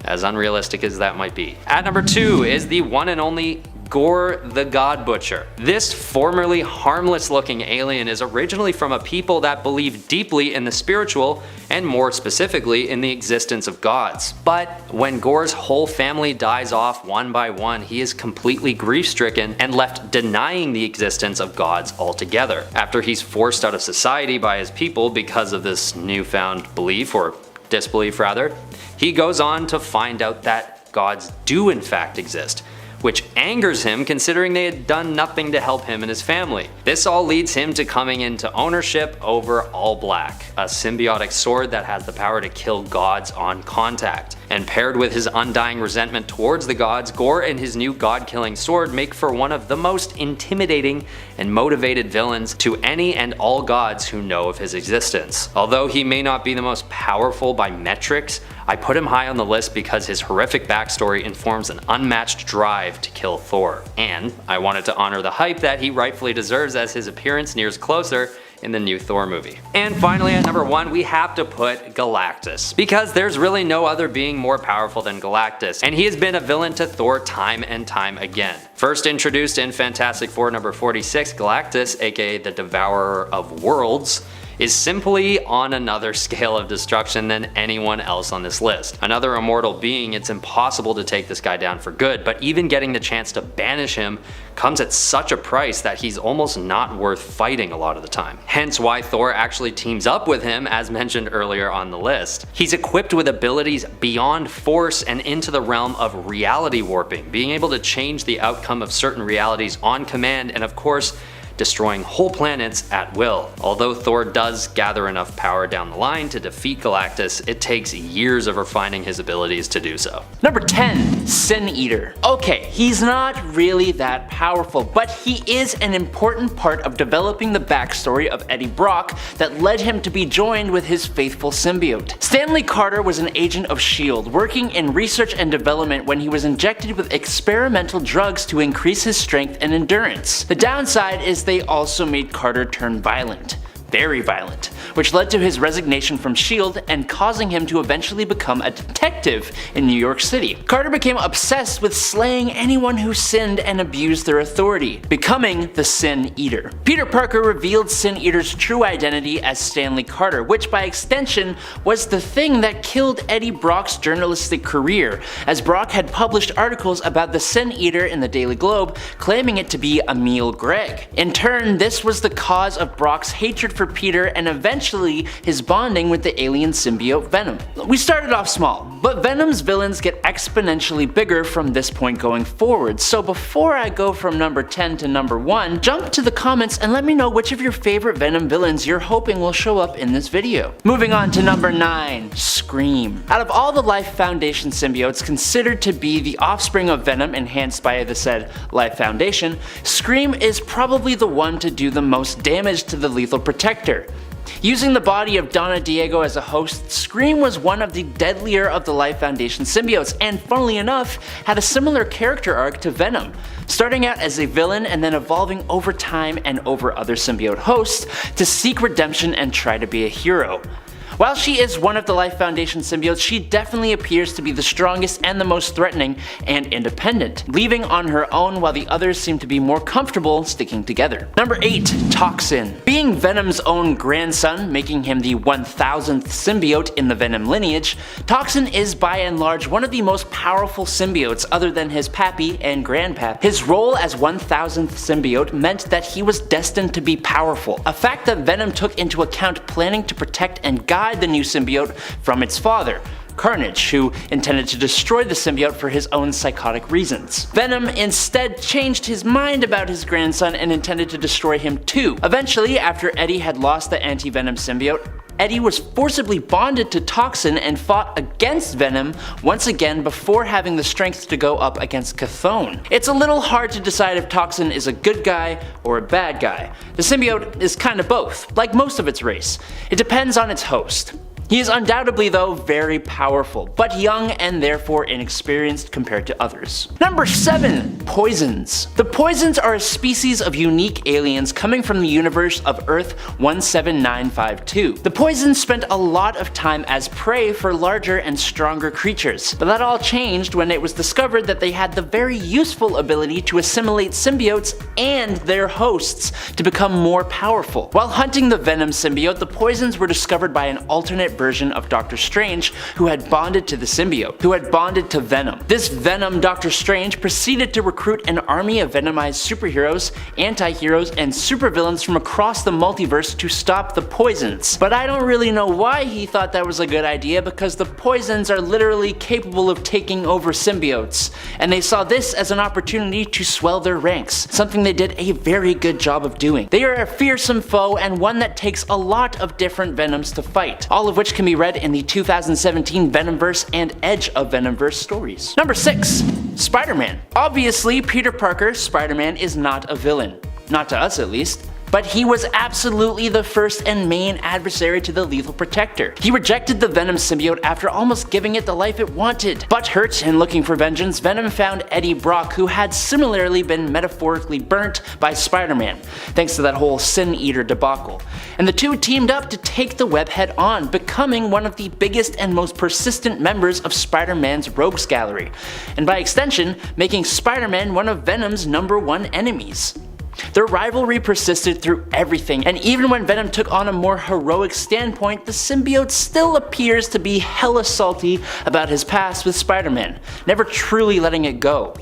as unrealistic as that might be. At number 2 is the one and only Gorr the God Butcher. This formerly harmless looking alien is originally from a people that believe deeply in the spiritual and more specifically in the existence of gods. But when Gorr's whole family dies off one by one, he is completely grief-stricken and left denying the existence of gods altogether. After he's forced out of society by his people because of this newfound belief, or disbelief rather, he goes on to find out that gods do in fact exist, which angers him considering they had done nothing to help him and his family. This all leads him to coming into ownership over All Black, a symbiotic sword that has the power to kill gods on contact. And paired with his undying resentment towards the gods, Gorr and his new god-killing sword make for one of the most intimidating and motivated villains to any and all gods who know of his existence. Although he may not be the most powerful by metrics, I put him high on the list because his horrific backstory informs an unmatched drive to kill Thor. And I wanted to honor the hype that he rightfully deserves as his appearance nears closer in the new Thor movie. And finally at number 1 we have to put Galactus, because there's really no other being more powerful than Galactus, and he has been a villain to Thor time and time again. First introduced in Fantastic Four number 46, Galactus, aka the Devourer of Worlds, is simply on another scale of destruction than anyone else on this list. Another immortal being, it's impossible to take this guy down for good, but even getting the chance to banish him comes at such a price that he's almost not worth fighting a lot of the time. Hence why Thor actually teams up with him as mentioned earlier on the list. He's equipped with abilities beyond force and into the realm of reality warping, being able to change the outcome of certain realities on command, and of course, destroying whole planets at will. Although Thor does gather enough power down the line to defeat Galactus, it takes years of refining his abilities to do so. Number 10, Sin Eater. Okay, he's not really that powerful, but he is an important part of developing the backstory of Eddie Brock that led him to be joined with his faithful symbiote. Stanley Carter was an agent of S.H.I.E.L.D. working in research and development when he was injected with experimental drugs to increase his strength and endurance. The downside is they also made Carter turn violent. Very violent, which led to his resignation from S.H.I.E.L.D. and causing him to eventually become a detective in New York City. Carter became obsessed with slaying anyone who sinned and abused their authority, becoming the Sin Eater. Peter Parker revealed Sin Eater's true identity as Stanley Carter, which by extension was the thing that killed Eddie Brock's journalistic career, as Brock had published articles about the Sin Eater in the Daily Globe, claiming it to be Emil Gregg. In turn, this was the cause of Brock's hatred for Peter and eventually his bonding with the alien symbiote Venom. We started off small, but Venom's villains get exponentially bigger from this point going forward, so before I go from number 10 to number 1, jump to the comments and let me know which of your favorite Venom villains you're hoping will show up in this video. Moving on to number 9, Scream. Out of all the Life Foundation symbiotes considered to be the offspring of Venom enhanced by the said Life Foundation, Scream is probably the one to do the most damage to the Lethal Protector. Using the body of Donna Diego as a host, Scream was one of the deadlier of the Life Foundation symbiotes, and funnily enough, had a similar character arc to Venom, starting out as a villain and then evolving over time and over other symbiote hosts to seek redemption and try to be a hero. While she is one of the Life Foundation symbiotes, she definitely appears to be the strongest and the most threatening and independent, leaving on her own while the others seem to be more comfortable sticking together. Number 8, Toxin. Being Venom's own grandson, making him the 1000th symbiote in the Venom lineage, Toxin is by and large one of the most powerful symbiotes other than his pappy and grandpap. His role as 1000th symbiote meant that he was destined to be powerful, a fact that Venom took into account planning to protect and guide the new symbiote from its father, Carnage, who intended to destroy the symbiote for his own psychotic reasons. Venom instead changed his mind about his grandson and intended to destroy him too. Eventually, after Eddie had lost the anti-Venom symbiote, Eddie was forcibly bonded to Toxin and fought against Venom once again before having the strength to go up against Chthon. It's a little hard to decide if Toxin is a good guy or a bad guy. The symbiote is kind of both, like most of its race. It depends on its host. He is undoubtedly though very powerful, but young and therefore inexperienced compared to others. Number 7. Poisons. The Poisons are a species of unique aliens coming from the universe of Earth 17952. The Poisons spent a lot of time as prey for larger and stronger creatures, but that all changed when it was discovered that they had the very useful ability to assimilate symbiotes and their hosts to become more powerful. While hunting the Venom symbiote, the Poisons were discovered by an alternate version of Doctor Strange who had bonded to the symbiote, who had bonded to Venom. This Venom Doctor Strange proceeded to recruit an army of venomized superheroes, anti-heroes, and supervillains from across the multiverse to stop the Poisons. But I don't really know why he thought that was a good idea, because the Poisons are literally capable of taking over symbiotes, and they saw this as an opportunity to swell their ranks, something they did a very good job of doing. They are a fearsome foe and one that takes a lot of different Venoms to fight, all of which can be read in the 2017 Venomverse and Edge of Venomverse stories. Number 6. Spider-Man. Obviously, Peter Parker, Spider-Man, is not a villain. Not to us at least. But he was absolutely the first and main adversary to the Lethal Protector. He rejected the Venom symbiote after almost giving it the life it wanted. Butthurt and looking for vengeance, Venom found Eddie Brock, who had similarly been metaphorically burnt by Spider-Man, thanks to that whole Sin Eater debacle. And the two teamed up to take the web head on, becoming one of the biggest and most persistent members of Spider-Man's rogues gallery, and by extension, making Spider-Man one of Venom's #1 enemies. Their rivalry persisted through everything, and even when Venom took on a more heroic standpoint, the symbiote still appears to be hella salty about his past with Spider-Man, never truly letting it go.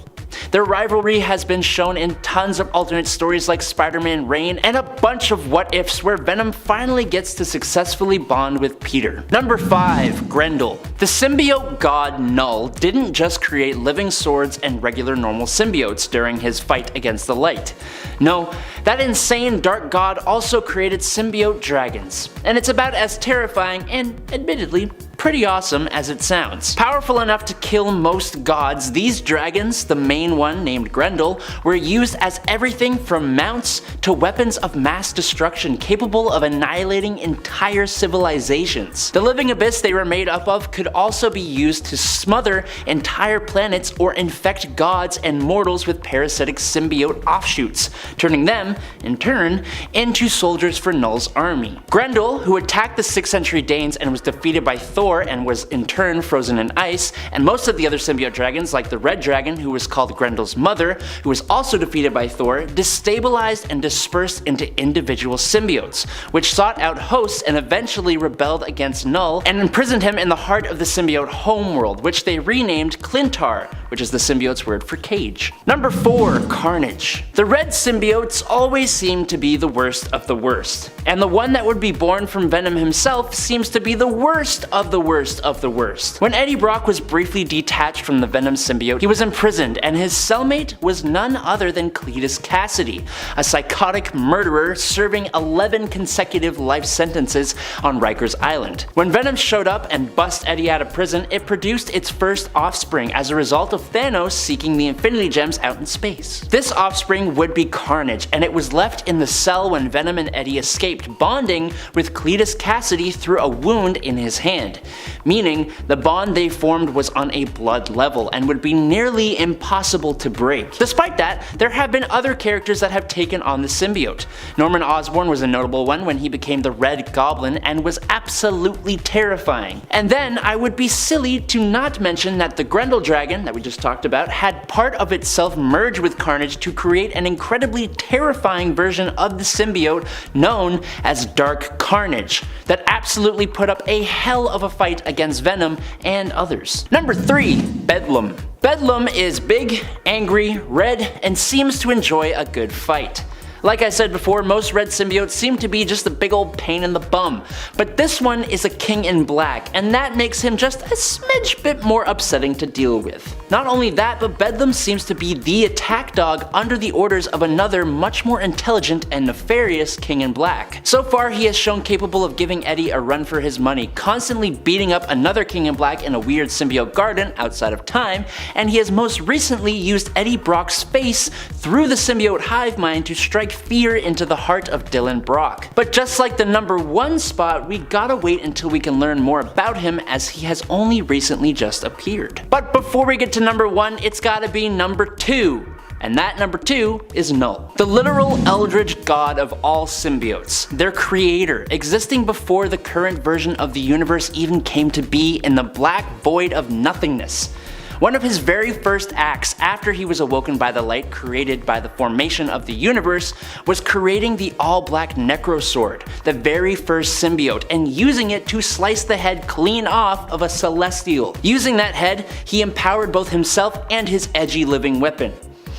Their rivalry has been shown in tons of alternate stories like Spider-Man Reign and a bunch of what-ifs where Venom finally gets to successfully bond with Peter. Number 5. Grendel. The symbiote god Null didn't just create living swords and regular normal symbiotes during his fight against the light. No, that insane dark god also created symbiote dragons, and it's about as terrifying and, admittedly, pretty awesome as it sounds. Powerful enough to kill most gods, these dragons, the main one named Grendel, were used as everything from mounts to weapons of mass destruction capable of annihilating entire civilizations. The living abyss they were made up of could also be used to smother entire planets or infect gods and mortals with parasitic symbiote offshoots, turning them, in turn, into soldiers for Null's army. Grendel, who attacked the 6th century Danes and was defeated by Thor and was in turn frozen in ice, and most of the other symbiote dragons like the Red Dragon, who was called Grendel's mother, who was also defeated by Thor, destabilized and dispersed into individual symbiotes, which sought out hosts and eventually rebelled against Null and imprisoned him in the heart of the symbiote homeworld, which they renamed Clintar, which is the symbiote's word for cage. Number 4. Carnage. The red symbiotes always seem to be the worst of the worst, and the one that would be born from Venom himself seems to be the worst of the worst of the worst. When Eddie Brock was briefly detached from the Venom symbiote, he was imprisoned, and his cellmate was none other than Cletus Cassidy, a psychotic murderer serving 11 consecutive life sentences on Rikers Island. When Venom showed up and bust Eddie out of prison, it produced its first offspring as a result of Thanos seeking the Infinity Gems out in space. This offspring would be Carnage, and it was left in the cell when Venom and Eddie escaped, bonding with Cletus Cassidy through a wound in his hand, meaning the bond they formed was on a blood level and would be nearly impossible to break. Despite that, there have been other characters that have taken on the symbiote. Norman Osborn was a notable one when he became the Red Goblin and was absolutely terrifying. And then I would be silly to not mention that the Grendel dragon that we just talked about had part of itself merge with Carnage to create an incredibly terrifying version of the symbiote known as Dark Carnage that absolutely put up a hell of a fight against Venom and others. Number 3. Bedlam. Bedlam is big, angry, red, and seems to enjoy a good fight. Like I said before, most red symbiotes seem to be just a big old pain in the bum, but this one is a king in black, and that makes him just a smidge bit more upsetting to deal with. Not only that, but Bedlam seems to be the attack dog under the orders of another much more intelligent and nefarious king in black. So far, he has shown capable of giving Eddie a run for his money, constantly beating up another king in black in a weird symbiote garden outside of time, and he has most recently used Eddie Brock's face through the symbiote hive mind to strike strike fear into the heart of Dylan Brock. But just like the number 1 spot, we gotta wait until we can learn more about him, as he has only recently just appeared. But before we get to number 1, it's gotta be number 2. And that number 2 is Null, the literal eldritch god of all symbiotes, their creator, existing before the current version of the universe even came to be in the black void of nothingness. One of his very first acts after he was awoken by the light created by the formation of the universe was creating the all-black Necrosword, the very first symbiote, and using it to slice the head clean off of a Celestial. Using that head, he empowered both himself and his edgy living weapon.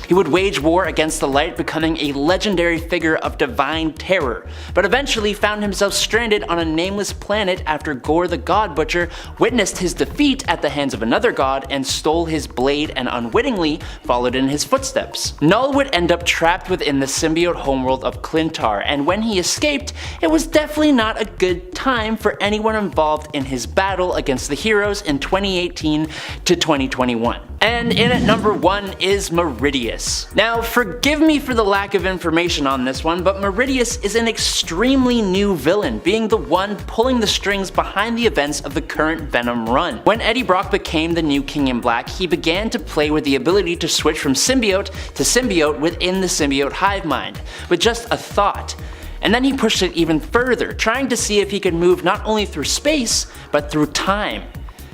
He would wage war against the light, becoming a legendary figure of divine terror, but eventually found himself stranded on a nameless planet after Gore the God Butcher witnessed his defeat at the hands of another god and stole his blade and unwittingly followed in his footsteps. Null would end up trapped within the symbiote homeworld of Clintar, and when he escaped, it was definitely not a good time for anyone involved in his battle against the heroes in 2018 to 2021. And in at number 1 is Meridius. Now, forgive me for the lack of information on this one, but Meridius is an extremely new villain, being the one pulling the strings behind the events of the current Venom run. When Eddie Brock became the new King in Black, he began to play with the ability to switch from symbiote to symbiote within the symbiote hive mind, with just a thought. And then he pushed it even further, trying to see if he could move not only through space, but through time.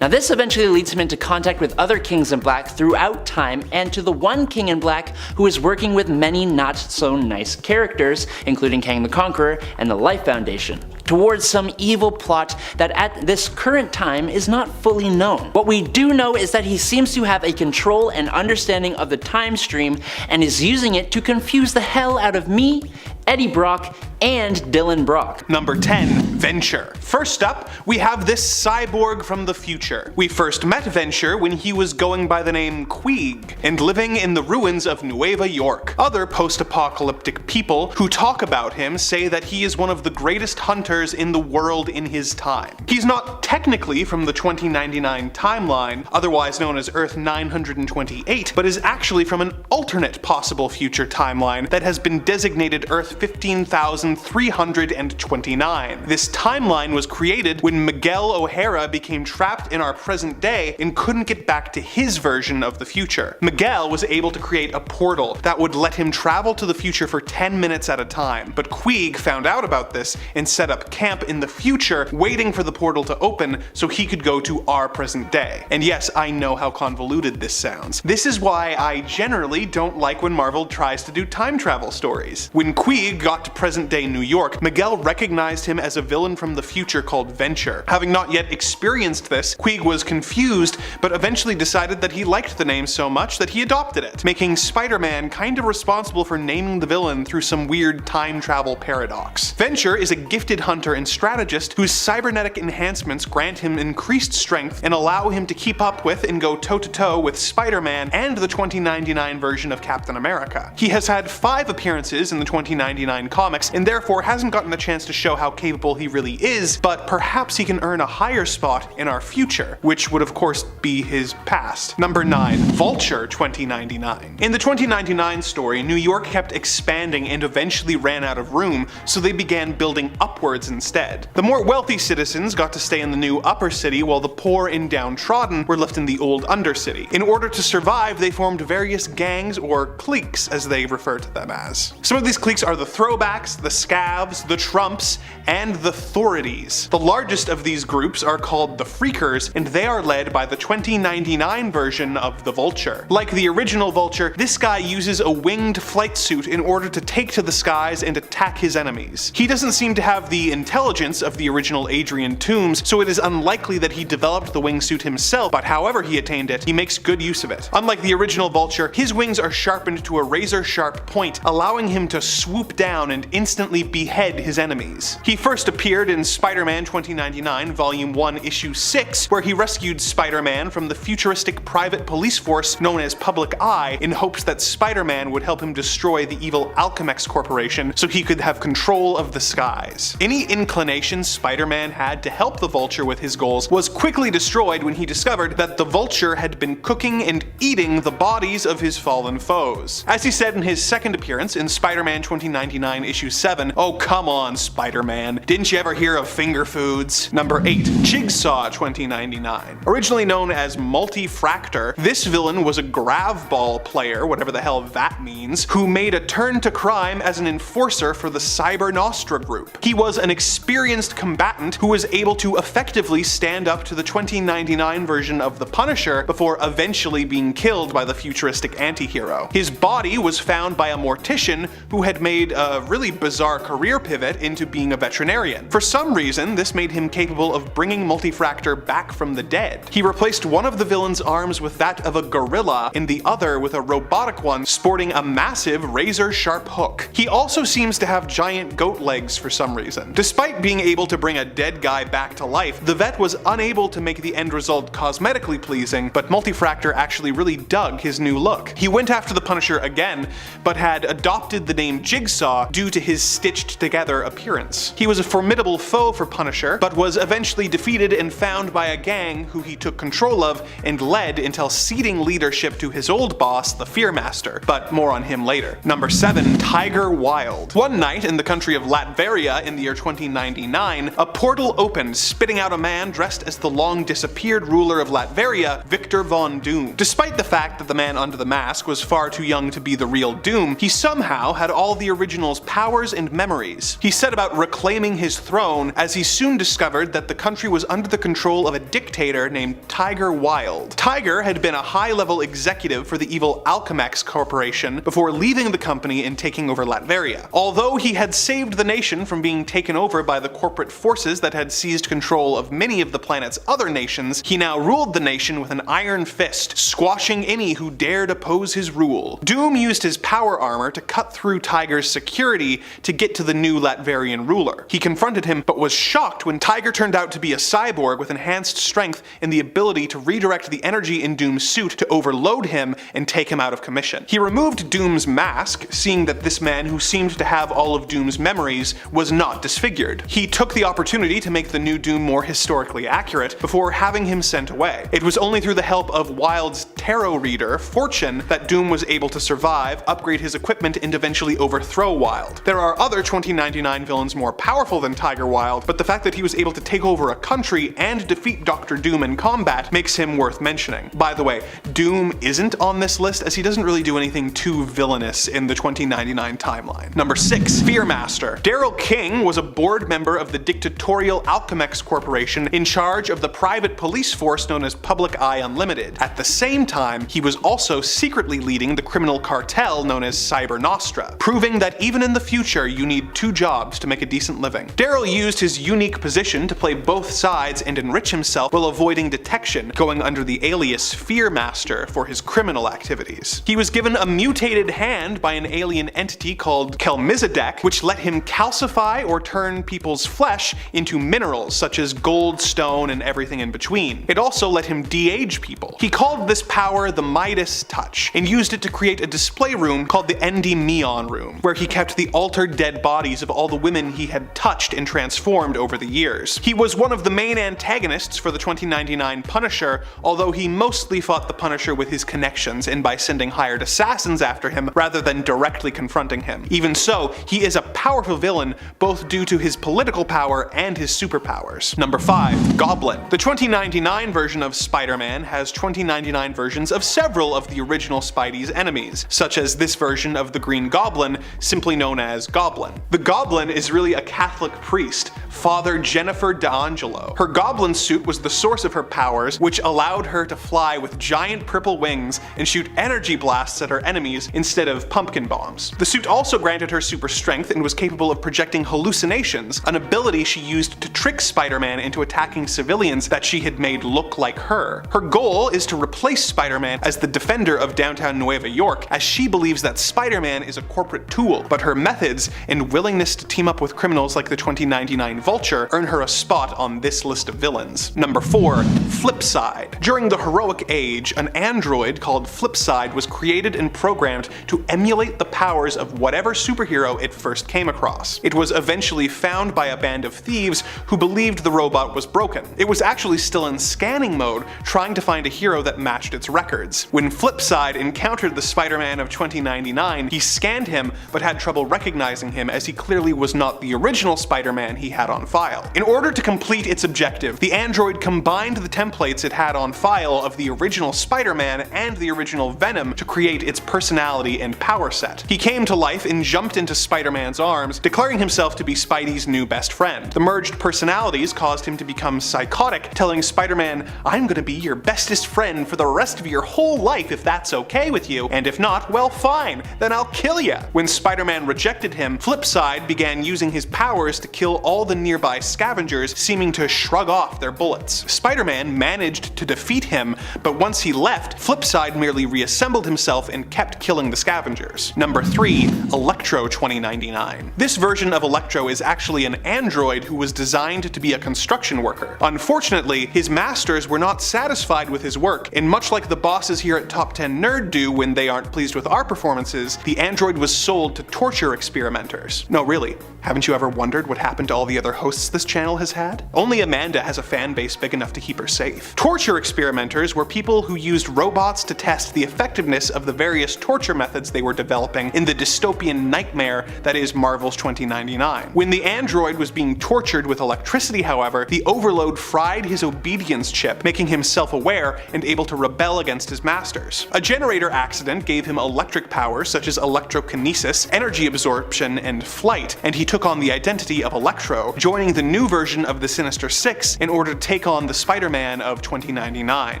Now this eventually leads him into contact with other Kings in Black throughout time, and to the one King in Black who is working with many not so nice characters, including Kang the Conqueror and the Life Foundation, towards some evil plot that at this current time is not fully known. What we do know is that he seems to have a control and understanding of the time stream and is using it to confuse the hell out of me, Eddie Brock, and Dylan Brock. Number 10, Venture. First up, we have this cyborg from the future. We first met Venture when he was going by the name Queeg and living in the ruins of Nueva York. Other post-apocalyptic people who talk about him say that he is one of the greatest hunters in the world in his time. He's not technically from the 2099 timeline, otherwise known as Earth 928, but is actually from an alternate possible future timeline that has been designated Earth 15,329. This timeline was created when Miguel O'Hara became trapped in our present day and couldn't get back to his version of the future. Miguel was able to create a portal that would let him travel to the future for 10 minutes at a time, but Queeg found out about this and set up camp in the future, waiting for the portal to open so he could go to our present day. And yes, I know how convoluted this sounds. This is why I generally don't like when Marvel tries to do time travel stories. When Queeg got to present day New York, Miguel recognized him as a villain from the future called Venture. Having not yet experienced this, Queeg was confused, but eventually decided that he liked the name so much that he adopted it, making Spider-Man kinda responsible for naming the villain through some weird time travel paradox. Venture is a gifted hunter and strategist whose cybernetic enhancements grant him increased strength and allow him to keep up with and go toe-to-toe with Spider-Man and the 2099 version of Captain America. He has had 5 appearances in the 2099 comics and therefore hasn't gotten a chance to show how capable he really is, but perhaps he can earn a higher spot in our future, which would of course be his past. Number 9, Vulture 2099. In the 2099 story, New York kept expanding and eventually ran out of room, so they began building upwards instead. The more wealthy citizens got to stay in the new upper city while the poor and downtrodden were left in the old undercity. In order to survive, they formed various gangs, or cliques as they refer to them as. Some of these cliques are the Throwbacks, the Scavs, the Trumps, and the Thorities. The largest of these groups are called the Freakers, and they are led by the 2099 version of the Vulture. Like the original Vulture, this guy uses a winged flight suit in order to take to the skies and attack his enemies. He doesn't seem to have the intelligence of the original Adrian Toomes, so it is unlikely that he developed the wingsuit himself, but however he attained it, he makes good use of it. Unlike the original Vulture, his wings are sharpened to a razor-sharp point, allowing him to swoop down and instantly instantly behead his enemies. He first appeared in Spider-Man 2099 Volume 1 Issue 6, where he rescued Spider-Man from the futuristic private police force known as Public Eye in hopes that Spider-Man would help him destroy the evil Alchemax Corporation so he could have control of the skies. Any inclination Spider-Man had to help the Vulture with his goals was quickly destroyed when he discovered that the Vulture had been cooking and eating the bodies of his fallen foes. As he said in his second appearance in Spider-Man 2099 Issue 7, "Oh come on, Spider-Man, didn't you ever hear of finger foods?" Number 8. Jigsaw 2099. Originally known as Multifractor, this villain was a Gravball player, whatever the hell that means, who made a turn to crime as an enforcer for the Cyber Nostra group. He was an experienced combatant who was able to effectively stand up to the 2099 version of the Punisher before eventually being killed by the futuristic anti-hero. His body was found by a mortician who had made a really bizarre career pivot into being a veterinarian. For some reason, this made him capable of bringing Multifractor back from the dead. He replaced one of the villain's arms with that of a gorilla and the other with a robotic one sporting a massive razor-sharp hook. He also seems to have giant goat legs for some reason. Despite being able to bring a dead guy back to life, the vet was unable to make the end result cosmetically pleasing, but Multifractor actually really dug his new look. He went after the Punisher again, but had adopted the name Jigsaw due to his stitched-together appearance. He was a formidable foe for Punisher, but was eventually defeated and found by a gang who he took control of and led until ceding leadership to his old boss, the Fearmaster, but more on him later. Number 7. Tiger Wild. One night in the country of Latveria in the year 2099, a portal opened, spitting out a man dressed as the long-disappeared ruler of Latveria, Victor Von Doom. Despite the fact that the man under the mask was far too young to be the real Doom, he somehow had all the original's powers and memories. He set about reclaiming his throne as he soon discovered that the country was under the control of a dictator named Tiger Wild. Tiger had been a high-level executive for the evil Alchemax Corporation before leaving the company and taking over Latveria. Although he had saved the nation from being taken over by the corporate forces that had seized control of many of the planet's other nations, he now ruled the nation with an iron fist, squashing any who dared oppose his rule. Doom used his power armor to cut through Tiger's security to get to the new Latverian ruler. He confronted him, but was shocked when Tiger turned out to be a cyborg with enhanced strength and the ability to redirect the energy in Doom's suit to overload him and take him out of commission. He removed Doom's mask, seeing that this man who seemed to have all of Doom's memories was not disfigured. He took the opportunity to make the new Doom more historically accurate before having him sent away. It was only through the help of Wild's tarot reader, Fortune, that Doom was able to survive, upgrade his equipment, and eventually overthrow Wild. There are other 2099 villains more powerful than Tiger Wild, but the fact that he was able to take over a country and defeat Dr. Doom in combat makes him worth mentioning. By the way, Doom isn't on this list as he doesn't really do anything too villainous in the 2099 timeline. Number 6. Fearmaster. Daryl King was a board member of the dictatorial Alchemax Corporation in charge of the private police force known as Public Eye Unlimited. At the same time, he was also secretly leading the criminal cartel known as Cyber Nostra, proving that even in the future you need two jobs to make a decent living. Daryl used his unique position to play both sides and enrich himself while avoiding detection, going under the alias Fearmaster for his criminal activities. He was given a mutated hand by an alien entity called Kelmizedek, which let him calcify or turn people's flesh into minerals such as gold, stone, and everything in between. It also let him de-age people. He called this power the Midas Touch, and used it to create a display room called the Endymion Room, where he kept the altered dead bodies of all the women he had touched and transformed over the years. He was one of the main antagonists for the 2099 Punisher, although he mostly fought the Punisher with his connections and by sending hired assassins after him rather than directly confronting him. Even so, he is a powerful villain both due to his political power and his superpowers. Number 5. Goblin. The 2099 version of Spider-Man has 2099 versions of several of the original Spidey's enemies, such as this version of the Green Goblin, simply known as Goblin. The Goblin is really a Catholic priest, Father Jennifer D'Angelo. Her goblin suit was the source of her powers, which allowed her to fly with giant purple wings and shoot energy blasts at her enemies instead of pumpkin bombs. The suit also granted her super strength and was capable of projecting hallucinations, an ability she used to trick Spider-Man into attacking civilians that she had made look like her. Her goal is to replace Spider-Man as the defender of downtown Nueva York, as she believes that Spider-Man is a corporate tool, but her methods intelligence and willingness to team up with criminals like the 2099 Vulture earn her a spot on this list of villains. Number 4. Flipside. During the heroic age, an android called Flipside was created and programmed to emulate the powers of whatever superhero it first came across. It was eventually found by a band of thieves who believed the robot was broken. It was actually still in scanning mode, trying to find a hero that matched its records. When Flipside encountered the Spider-Man of 2099, he scanned him but had trouble recognizing him as he clearly was not the original Spider-Man he had on file. In order to complete its objective, the android combined the templates it had on file of the original Spider-Man and the original Venom to create its personality and power set. He came to life and jumped into Spider-Man's arms, declaring himself to be Spidey's new best friend. The merged personalities caused him to become psychotic, telling Spider-Man, "I'm gonna be your bestest friend for the rest of your whole life if that's okay with you, and if not, well fine, then I'll kill ya." When Spider-Man rejected him, Flipside began using his powers to kill all the nearby scavengers, seeming to shrug off their bullets. Spider-Man managed to defeat him, but once he left, Flipside merely reassembled himself and kept killing the scavengers. Number 3. Electro 2099. This version of Electro is actually an android who was designed to be a construction worker. Unfortunately, his masters were not satisfied with his work, and much like the bosses here at Top 10 Nerd do when they aren't pleased with our performances, the android was sold to torture experimenters. No, really, haven't you ever wondered what happened to all the other hosts this channel has had? Only Amanda has a fan base big enough to keep her safe. Torture experimenters were people who used robots to test the effectiveness of the various torture methods they were developing in the dystopian nightmare that is Marvel's 2099. When the android was being tortured with electricity, however, the overload fried his obedience chip, making him self-aware and able to rebel against his masters. A generator accident gave him electric powers such as electrokinesis, energy absorption, and flight, and he took on the identity of Electro, joining the new version of the Sinister Six in order to take on the Spider-Man of 2099.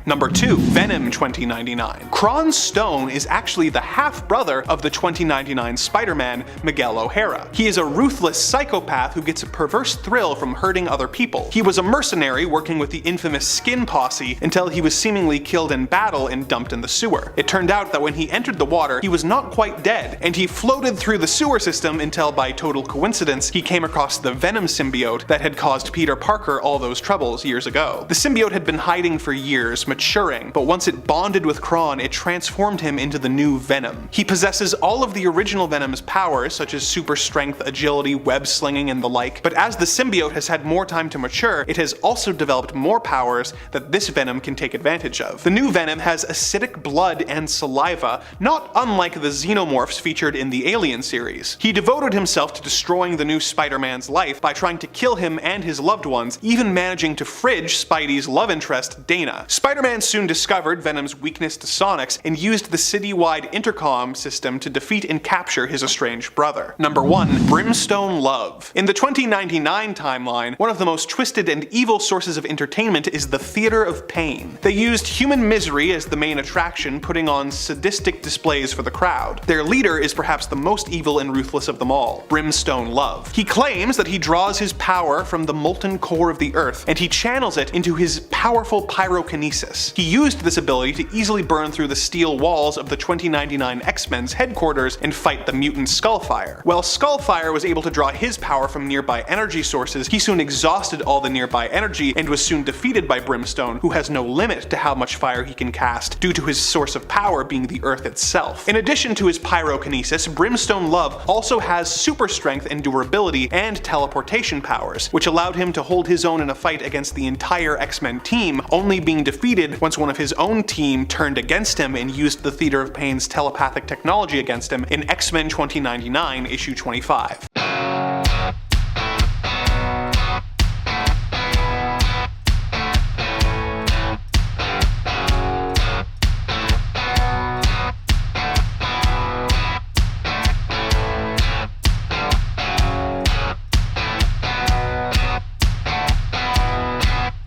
Number 2. Venom 2099. Kron Stone is actually the half-brother of the 2099 Spider-Man, Miguel O'Hara. He is a ruthless psychopath who gets a perverse thrill from hurting other people. He was a mercenary working with the infamous Skin Posse until he was seemingly killed in battle and dumped in the sewer. It turned out that when he entered the water, he was not quite dead, and he floated through the sewer system until by total coincidence he came across the Venom symbiote that had caused Peter Parker all those troubles years ago. The symbiote had been hiding for years, maturing, but once it bonded with Kron, it transformed him into the new Venom. He possesses all of the original Venom's powers, such as super strength, agility, web slinging, and the like, but as the symbiote has had more time to mature, it has also developed more powers that this Venom can take advantage of. The new Venom has acidic blood and saliva, not unlike the xenomorphs featured in the Alien series. He devoted himself to destroying the new Spider-Man's life by trying to kill him and his loved ones, even managing to fridge Spidey's love interest, Dana. Spider-Man soon discovered Venom's weakness to sonics and used the city-wide intercom system to defeat and capture his estranged brother. Number 1. Brimstone Love. In the 2099 timeline, one of the most twisted and evil sources of entertainment is the Theater of Pain. They used human misery as the main attraction, putting on sadistic displays for the crowd. Their leader is perhaps the most evil and ruthless of them all, Brimstone Love. He claims that he draws his power from the molten core of the earth, and he channels it into his powerful pyrokinesis. He used this ability to easily burn through the steel walls of the 2099 X-Men's headquarters and fight the mutant Skullfire. While Skullfire was able to draw his power from nearby energy sources, he soon exhausted all the nearby energy and was soon defeated by Brimstone, who has no limit to how much fire he can cast due to his source of power being the earth itself. In addition to his pyrokinesis, Brimstone Love also has super strength and durability and teleportation powers, which allowed him to hold his own in a fight against the entire X-Men team, only being defeated once one of his own team turned against him and used the Theater of Pain's telepathic technology against him in X-Men 2099 issue 25.